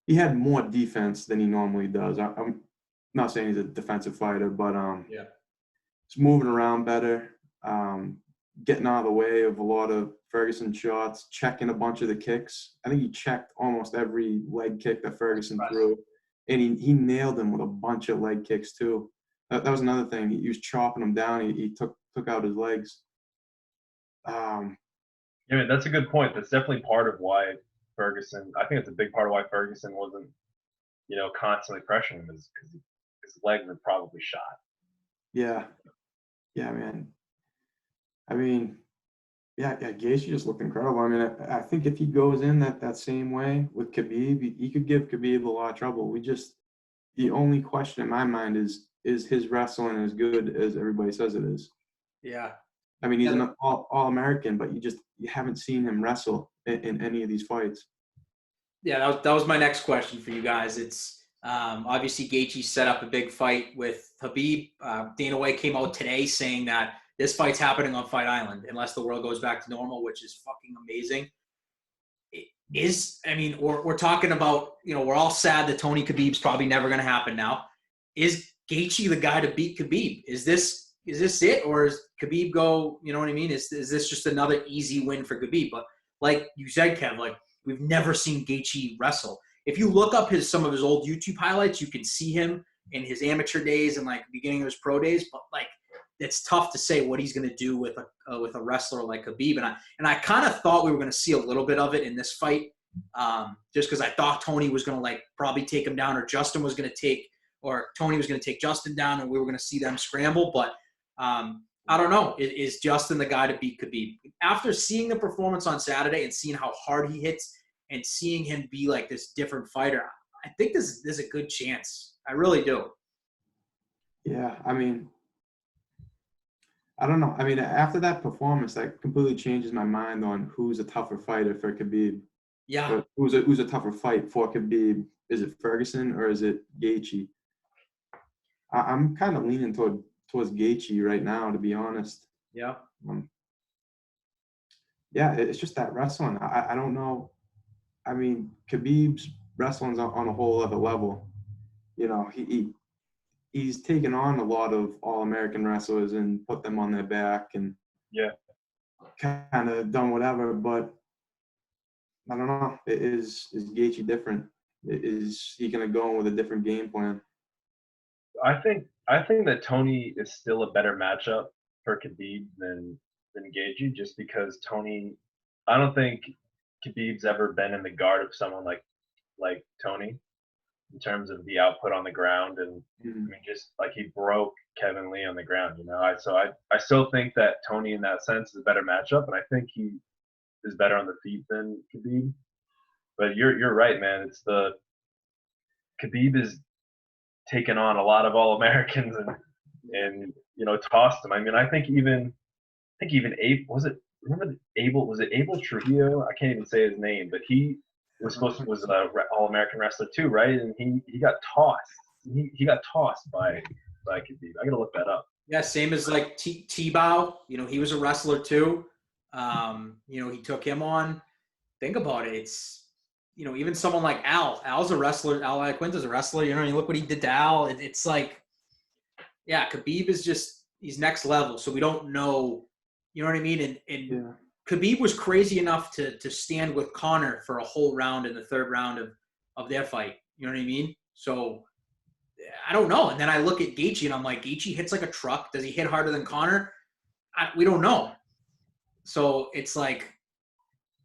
he had more defense than he normally does. I'm not saying he's a defensive fighter, but he's moving around better, getting out of the way of a lot of Ferguson shots, checking a bunch of the kicks. I think he checked almost every leg kick that Ferguson threw, and he nailed him with a bunch of leg kicks too. That was another thing. He was chopping him down. He took out his legs. Yeah, that's a good point. That's definitely part of why Ferguson. I think it's a big part of why Ferguson wasn't, constantly pressuring him, is because his legs were probably shot. Yeah, man. I mean, Gaethje just looked incredible. I mean, I think if he goes in that same way with Khabib, he could give Khabib a lot of trouble. The only question in my mind is his wrestling as good as everybody says it is? Yeah. I mean, he's an all-American, but you haven't seen him wrestle in any of these fights. Yeah, that was my next question for you guys. It's obviously Gaethje set up a big fight with Khabib. Dana White came out today saying that this fight's happening on Fight Island unless the world goes back to normal, which is fucking amazing. We're talking about, we're all sad that Tony Khabib's probably never going to happen now. Is Gaethje the guy to beat Khabib? Is this it, or is Khabib go? You know what I mean? Is this just another easy win for Khabib? But like you said, Kev, like we've never seen Gaethje wrestle. If you look up some of his old YouTube highlights, you can see him in his amateur days and like beginning of his pro days. But like it's tough to say what he's going to do with a wrestler like Khabib. And I kind of thought we were going to see a little bit of it in this fight, just because I thought Tony was going to like probably take him down, or Tony was going to take Justin down, and we were going to see them scramble. But I don't know. Is Justin the guy to beat Khabib? After seeing the performance on Saturday and seeing how hard he hits and seeing him be like this different fighter, I think there's a good chance. I really do. Yeah, I mean, I don't know. I mean, after that performance, that completely changes my mind on who's a tougher fighter for Khabib. Yeah. Who's a tougher fight for Khabib? Is it Ferguson or is it Gaethje? I'm kind of leaning towards Gaethje right now, to be honest. Yeah. It's just that wrestling. I don't know. I mean, Khabib's wrestling's on a whole other level. He's taken on a lot of all-American wrestlers and put them on their back and kind of done whatever. But I don't know. Is Gaethje different? Is he going to go in with a different game plan? I think that Tony is still a better matchup for Khabib than Gaethje, just because Tony. I don't think Khabib's ever been in the guard of someone like Tony in terms of the output on the ground, and I mean, just like he broke Kevin Lee on the ground, I still think that Tony in that sense is a better matchup, and I think he is better on the feet than Khabib. But you're right, man. It's Khabib is taken on a lot of All-Americans and tossed them. I mean, I think even Abel, was it Abel Trujillo? I can't even say his name, but he was an All-American wrestler too, right? And he got tossed. He got tossed by Khabib. I gotta look that up. Yeah, same as like T-Bow. He was a wrestler too. He took him on. Think about it. It's even someone like Al. Al's a wrestler. Al Iaquinta's a wrestler. You look what he did to Al. It's like, yeah, Khabib is he's next level. So we don't know. You know what I mean? And Khabib was crazy enough to stand with Conor for a whole round in the third round of their fight. You know what I mean? So I don't know. And then I look at Gaethje and I'm like, Gaethje hits like a truck. Does he hit harder than Conor? We don't know. So it's like,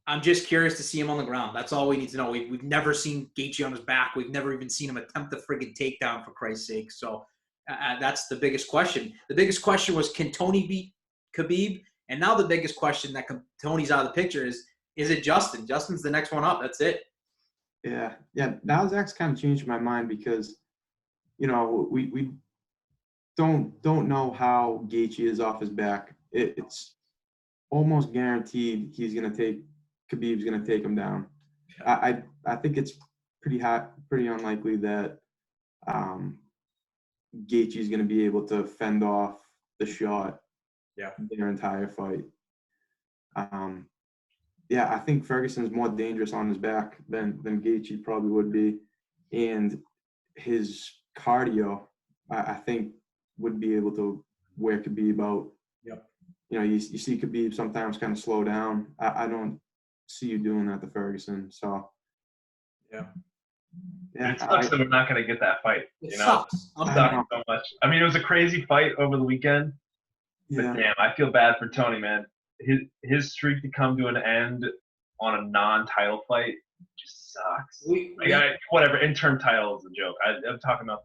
I'm just curious to see him on the ground. That's all we need to know. We've never seen Gaethje on his back. We've never even seen him attempt a friggin' takedown, for Christ's sake. So that's the biggest question. The biggest question was, can Tony beat Khabib? And now the biggest question that Tony's out of the picture is it Justin? Justin's the next one up. That's it. Yeah. Now Zach's kind of changed my mind because, we don't know how Gaethje is off his back. It's almost guaranteed Khabib's gonna take him down. I think it's pretty unlikely that Gaethje's gonna be able to fend off the shot their entire fight. Yeah, I think Ferguson's more dangerous on his back than Gaethje probably would be, and his cardio, I think, would be able to wear Khabib out. Yep. You know, you see Khabib sometimes kind of slow down. I don't see you doing that to Ferguson. So, yeah. It sucks that we're not going to get that fight. It you know, sucks. it sucks so much. I mean, it was a crazy fight over the weekend. But damn, I feel bad for Tony, man. His streak to come to an end on a non-title fight just sucks. Whatever, interim title is a joke. I'm talking about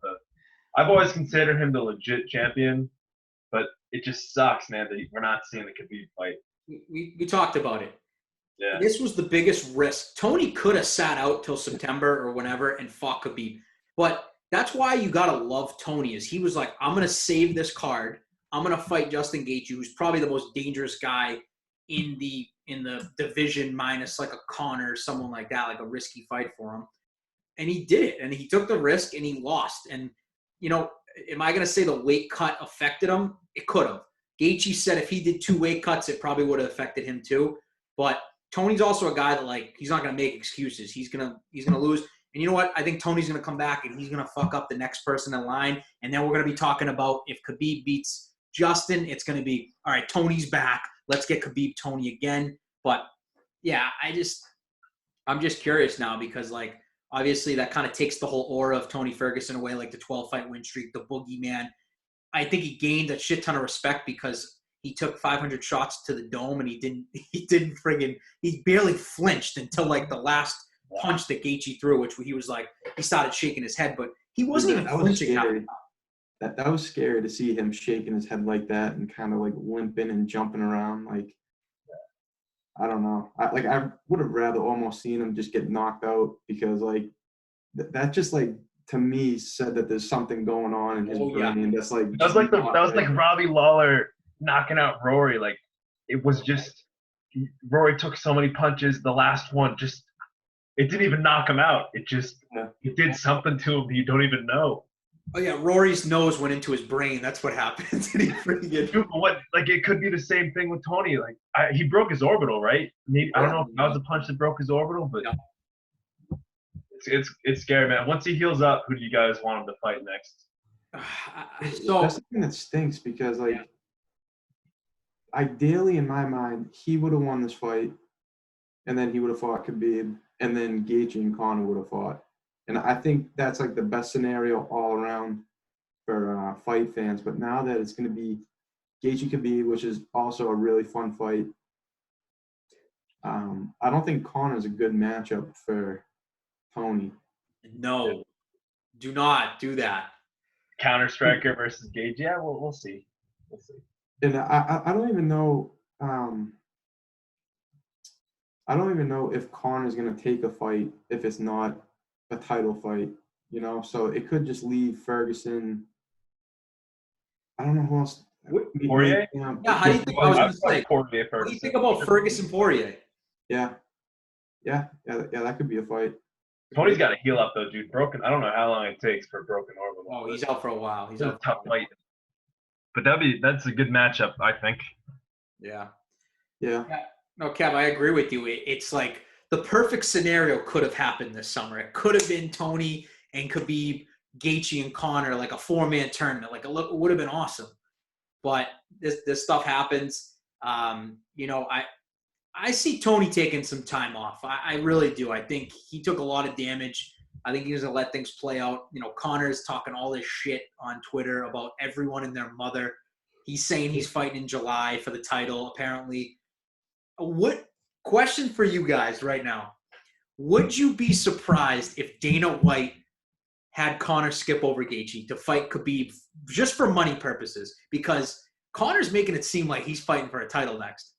I've always considered him the legit champion, but it just sucks, man, that we're not seeing the Khabib fight. We talked about it. Yeah. This was the biggest risk. Tony could have sat out till September or whenever and fought Khabib. But that's why you got to love Tony, is he was like, I'm going to save this card. I'm going to fight Justin Gaethje, who's probably the most dangerous guy in the division, minus like a Conor or someone like that, like a risky fight for him. And he did it, and he took the risk, and he lost. And, you know, am I going to say the weight cut affected him? It could have. Gaethje said if he did 2 weight cuts, it probably would have affected him too. But Tony's also a guy that, like, he's not going to make excuses. He's gonna lose. And you know what? I think Tony's going to come back, and he's going to fuck up the next person in line. And then we're going to be talking about if Khabib beats Justin, it's going to be, all right, Tony's back. Let's get Khabib Tony again. But, yeah, I'm just curious now because, like, obviously that kind of takes the whole aura of Tony Ferguson away, like the 12-fight win streak, the boogeyman. I think he gained a shit ton of respect because he took 500 shots to the dome and he barely flinched until like the last punch that Gaethje threw, which he was like, he started shaking his head, but he wasn't even flinching. That was scary to see him shaking his head like that and kind of like limping and jumping around. Like, I don't know. I would have rather almost seen him just get knocked out because like that just like to me said that there's something going on in his brain. That's like that was like Robbie Lawler knocking out Rory. Like it was just Rory took so many punches. The last one it didn't even knock him out. It just it did something to him you don't even know. Oh yeah, Rory's nose went into his brain. That's what happened. And he freaking like it could be the same thing with Tony. Like he broke his orbital, right? I don't know if that was the punch that broke his orbital, but it's scary, man. Once he heals up, who do you guys want him to fight next? So that's the thing that stinks because like ideally in my mind, he would have won this fight, and then he would have fought Khabib, and then Gaethje and Conor would have fought. And I think that's like the best scenario all around for fight fans. But now that it's going to be Gaethje Khabib, which is also a really fun fight, I don't think Conor is a good matchup for Tony. No, do not do that. Counter striker versus Gaethje. Yeah, we'll see. We'll see. And I don't even know. I don't even know if Conor is going to take a fight if it's not a title fight, you know. So it could just leave Ferguson. I don't know who else. Poirier? Yeah, how do you think? What do you think about Ferguson Poirier? Yeah, that could be a fight. Tony's got to heal up though, dude. I don't know how long it takes for a broken orbital. Oh, he's out for a while. He's out. A tough fight. But that's a good matchup, I think. Yeah. No, Kev, I agree with you. It's like the perfect scenario could have happened this summer. It could have been Tony and Khabib, Gaethje and Conor, like a 4-man tournament. Like it would have been awesome. But this stuff happens. You know, I see Tony taking some time off. I really do. I think he took a lot of damage. I think he's going to let things play out. You know, Conor's talking all this shit on Twitter about everyone and their mother. He's saying he's fighting in July for the title, apparently. What question for you guys right now? Would you be surprised if Dana White had Conor skip over Gaethje to fight Khabib just for money purposes? Because Conor's making it seem like he's fighting for a title next.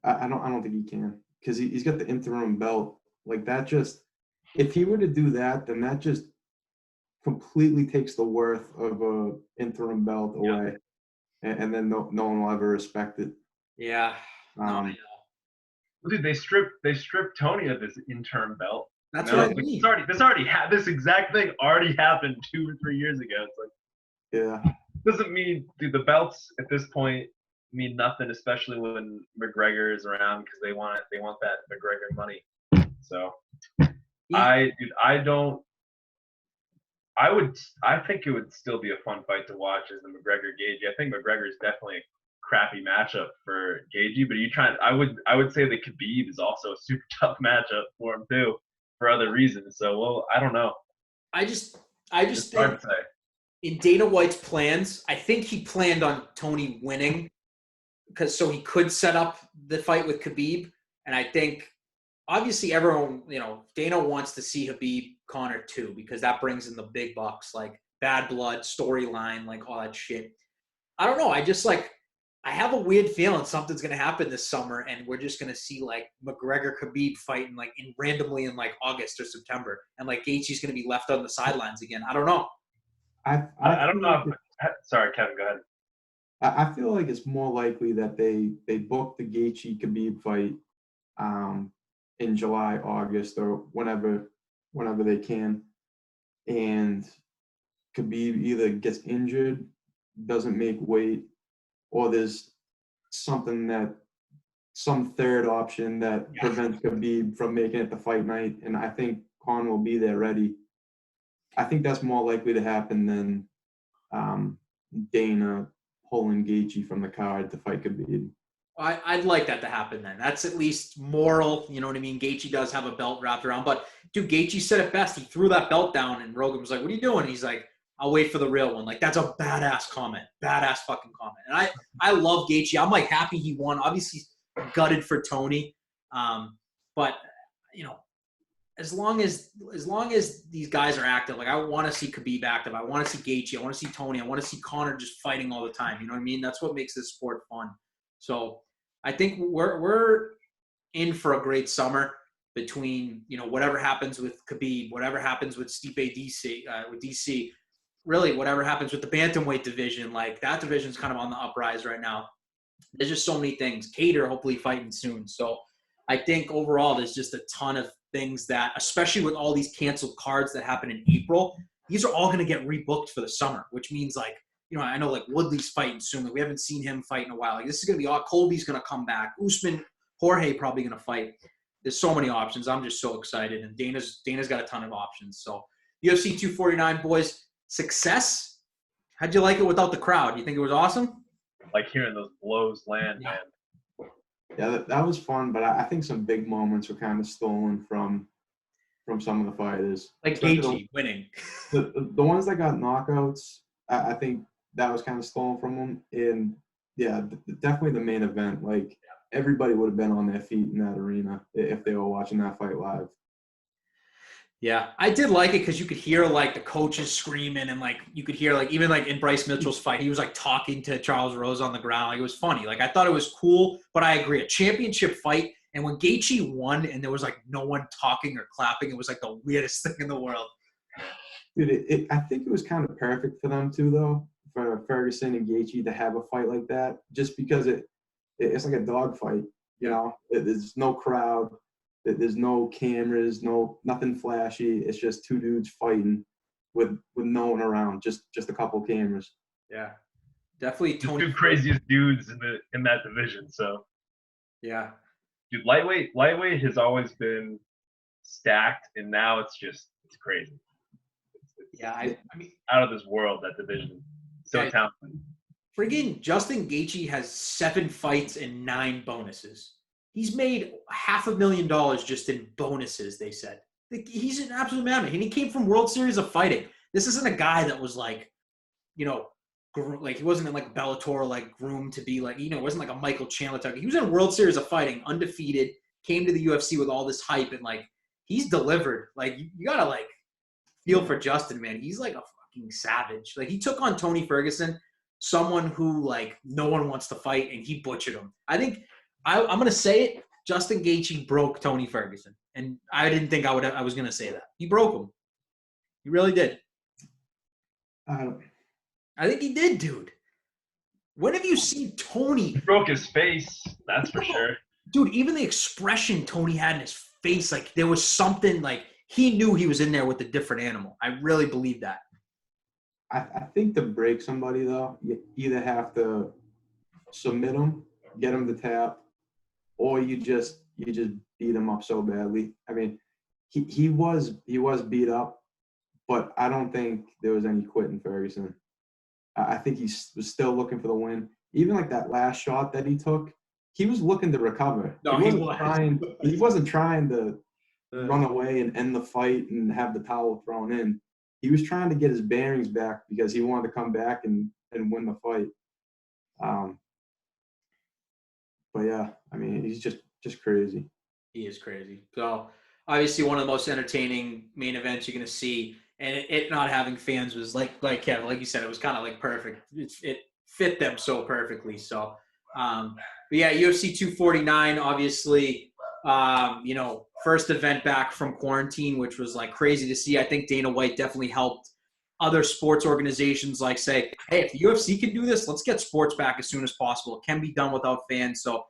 I don't think he can because he's got the interim belt. Like that just, if he were to do that, then that just completely takes the worth of a interim belt away, and then no one will ever respect it. Yeah. No, I Um, know. Dude, they stripped Tony of his interim belt. That's what I mean. This exact thing already happened 2 or 3 years ago. It's like, yeah, doesn't mean, dude, the belts at this point mean nothing, especially when McGregor is around, because they want that McGregor money. So I think it would still be a fun fight to watch as the McGregor Gagey. I think McGregor is definitely a crappy matchup for Gagey, but I would say that Khabib is also a super tough matchup for him too, for other reasons. So well, I don't know. I just It's hard think to say. in Dana White's plans, I think he planned on Tony winning so he could set up the fight with Khabib. And I think obviously everyone, Dana wants to see Khabib Conor too, because that brings in the big bucks, like Bad Blood, storyline, like all that shit. I don't know. I have a weird feeling something's going to happen this summer, and we're just going to see like McGregor Khabib fighting like randomly in like August or September, and like Gaethje's going to be left on the sidelines again. I don't know. I don't know. Sorry, Kevin, go ahead. I feel like it's more likely that they book the Gaethje Khabib fight in July, August, or whenever they can, and Khabib either gets injured, doesn't make weight, or there's some third option that prevents Khabib from making it to fight night, and I think Conor will be there ready. I think that's more likely to happen than Dana pulling Gaethje from the card to fight Khabib. I'd like that to happen then. That's at least moral. You know what I mean? Gaethje does have a belt wrapped around. But, dude, Gaethje said it best. He threw that belt down, and Rogan was like, what are you doing? He's like, I'll wait for the real one. Like, that's a badass comment. Badass fucking comment. And I love Gaethje. I'm, like, happy he won. Obviously, gutted for Tony. But, as long as these guys are active, like, I want to see Khabib active. I want to see Gaethje. I want to see Tony. I want to see Conor just fighting all the time. You know what I mean? That's what makes this sport fun. So I think we're in for a great summer between, whatever happens with Khabib, whatever happens with Stipe with DC, really whatever happens with the bantamweight division. Like, that division's kind of on the uprise right now. There's just so many things. Cater hopefully fighting soon. So I think overall there's just a ton of things that, especially with all these canceled cards that happen in April, these are all going to get rebooked for the summer, which means like, I know like Woodley's fighting soon. Like, we haven't seen him fight in a while. Like, this is going to be all. Colby's going to come back. Usman, Jorge probably going to fight. There's so many options. I'm just so excited. And Dana's got a ton of options. So UFC 249, boys, success. How'd you like it without the crowd? You think it was awesome? Like hearing those blows land, man. Yeah, that was fun. But I think some big moments were kind of stolen from some of the fighters. Like Gaethje winning. The ones that got knockouts, I think that was kind of stolen from them. And yeah, definitely the main event. Like, everybody would have been on their feet in that arena if they were watching that fight live. Yeah, I did like it because you could hear like the coaches screaming, and like you could hear like even like in Bryce Mitchell's fight, he was like talking to Charles Rose on the ground. Like, it was funny. Like, I thought it was cool, but I agree, a championship fight. And when Gaethje won and there was like no one talking or clapping, it was like the weirdest thing in the world. Dude, I think it was kind of perfect for them too, though, for Ferguson and Gaethje to have a fight like that, just because it's like a dog fight, There's no crowd, there's no cameras, nothing flashy. It's just two dudes fighting with no one around, just a couple cameras. Yeah, definitely The Tony. two craziest dudes in that division. So yeah, dude, lightweight has always been stacked, and now it's crazy. Yeah, I mean, out of this world, that division. So talented. Friggin' Justin Gaethje has 7 fights and 9 bonuses. He's made $500,000 just in bonuses, they said. Like, he's an absolute madman. And he came from World Series of Fighting. This isn't a guy that was like, like he wasn't in like Bellator, like groomed to be like, it wasn't like a Michael Chandler type. He was in World Series of Fighting, undefeated, came to the UFC with all this hype, and like, he's delivered. Like, you gotta like feel for Justin, man. He's like a fucking savage. Like, he took on Tony Ferguson, someone who like no one wants to fight, and he butchered him. I think I'm gonna say it. Justin Gaethje broke Tony Ferguson, and I didn't think I was gonna say that. He broke him. He really did. I think he did, dude. When have you seen Tony? He broke his face, that's for sure. Dude, even the expression Tony had in his face, like there was something like he knew he was in there with a different animal. I really believe that. I think to break somebody, though, you either have to submit them, get them to tap, or you just beat him up so badly. I mean, he was beat up, but I don't think there was any quitting Ferguson. I think he was still looking for the win. Even like that last shot that he took, he was looking to recover. No, he wasn't trying to run away and end the fight and have the towel thrown in. He was trying to get his bearings back because he wanted to come back and win the fight. But yeah, I mean, he's just crazy. He is crazy. So obviously one of the most entertaining main events you're going to see, and it not having fans was like Kevin, like you said, it was kind of like perfect. It fit them so perfectly. So, but yeah, UFC 249, obviously, first event back from quarantine, which was like crazy to see. I think Dana White definitely helped other sports organizations like say, hey, if the UFC can do this, let's get sports back as soon as possible. It can be done without fans. So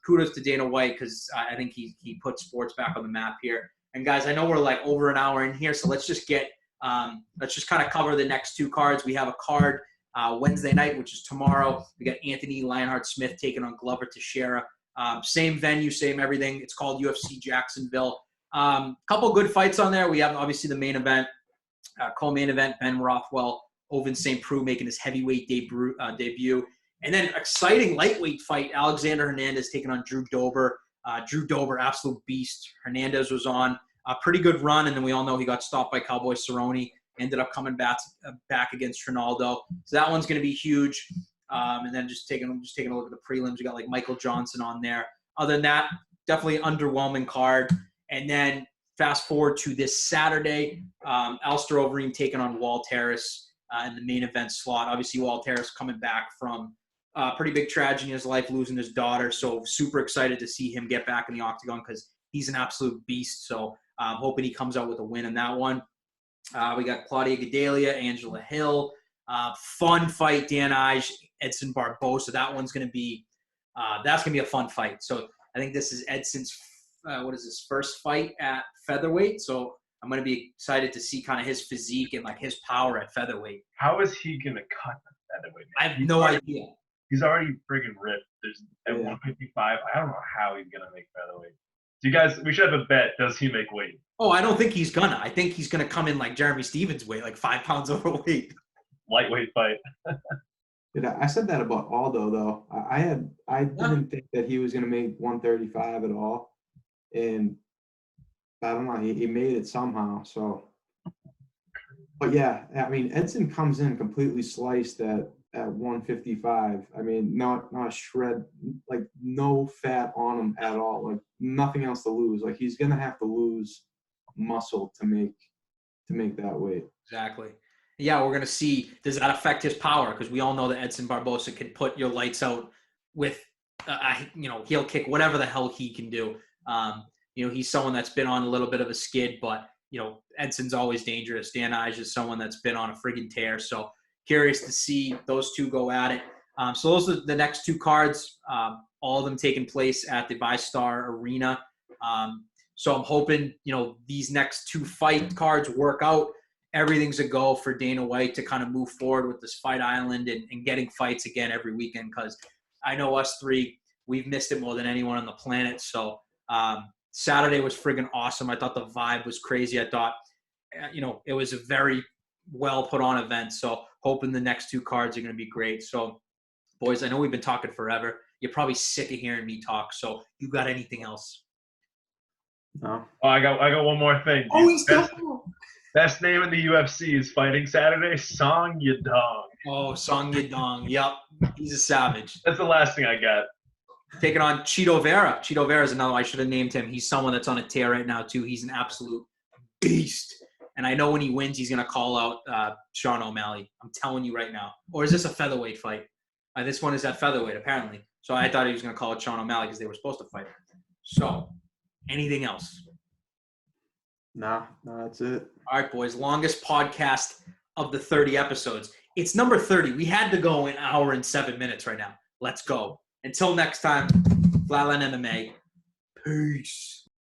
kudos to Dana White because I think he put sports back on the map here. And guys, I know we're like over an hour in here, so let's just kind of cover the next two cards. We have a card Wednesday night, which is tomorrow. We got Anthony Lionheart-Smith taking on Glover Teixeira. Same venue, same everything. It's called UFC Jacksonville. Couple good fights on there. We have obviously the main event, co-main event, Ben Rothwell, Ovince St. Preux making his heavyweight debut. And then exciting lightweight fight, Alexander Hernandez taking on Drew Dober. Drew Dober, absolute beast. Hernandez was on a pretty good run, and then we all know he got stopped by Cowboy Cerrone. Ended up coming back against Ronaldo. So that one's going to be huge. And then just taking a look at the prelims, we got like Michael Johnson on there. Other than that, definitely underwhelming card. And then fast forward to this Saturday, Alistair Overeem taking on Walt Harris in the main event slot. Obviously, Walt Harris coming back from pretty big tragedy in his life, losing his daughter. So super excited to see him get back in the octagon because he's an absolute beast. So hoping he comes out with a win in that one. We got Claudia Gadelha, Angela Hill. Fun fight, Dan Ige, Edson Barbosa. That one's going to be that's going to be a fun fight. So I think this is Edson's first fight at featherweight. So I'm going to be excited to see kind of his physique and like his power at featherweight. How is he going to cut the featherweight? I have no idea. He's already friggin' ripped. There's at 155. I don't know how he's going to make featherweight. So you guys, we should have a bet. Does he make weight? Oh, I don't think he's gonna. I think he's going to come in like Jeremy Stevens' weight, like 5 pounds overweight. Lightweight fight. I said that about Aldo though. I didn't think that he was going to make 135 at all, and I don't know. He made it somehow. So, but yeah, I mean, Edson comes in completely sliced at 155. I mean, not a shred, like no fat on him at all. Like nothing else to lose. Like he's gonna have to lose muscle to make that weight. Exactly. Yeah, we're gonna see. Does that affect his power? Because we all know that Edson Barbosa can put your lights out with, heel kick, whatever the hell he can do. He's someone that's been on a little bit of a skid, but Edson's always dangerous. Dan Ige is someone that's been on a friggin' tear. So curious to see those two go at it. So those are the next two cards. All of them taking place at the VyStar Arena. So I'm hoping these next two fight cards work out. Everything's a go for Dana White to kind of move forward with this Fight Island and getting fights again every weekend, because I know us three, we've missed it more than anyone on the planet. So Saturday was friggin' awesome. I thought the vibe was crazy. I thought, it was a very well put on event. So hoping the next two cards are going to be great. So boys, I know we've been talking forever. You're probably sick of hearing me talk. So you got anything else? No. Oh, I got one more thing. Oh, he's Best name in the UFC is fighting Saturday, Song Yadong. Oh, Song Yadong. Yep. He's a savage. That's the last thing I got. Taking on Chito Vera. Chito Vera is another one. I should have named him. He's someone that's on a tear right now, too. He's an absolute beast. And I know when he wins, he's going to call out Sean O'Malley. I'm telling you right now. Or is this a featherweight fight? This one is at featherweight, apparently. So I thought he was going to call out Sean O'Malley because they were supposed to fight. So, anything else? No, that's it. All right, boys. Longest podcast of the 30 episodes. It's number 30. We had to go an hour and 7 minutes right now. Let's go. Until next time, Flatline MMA. Peace.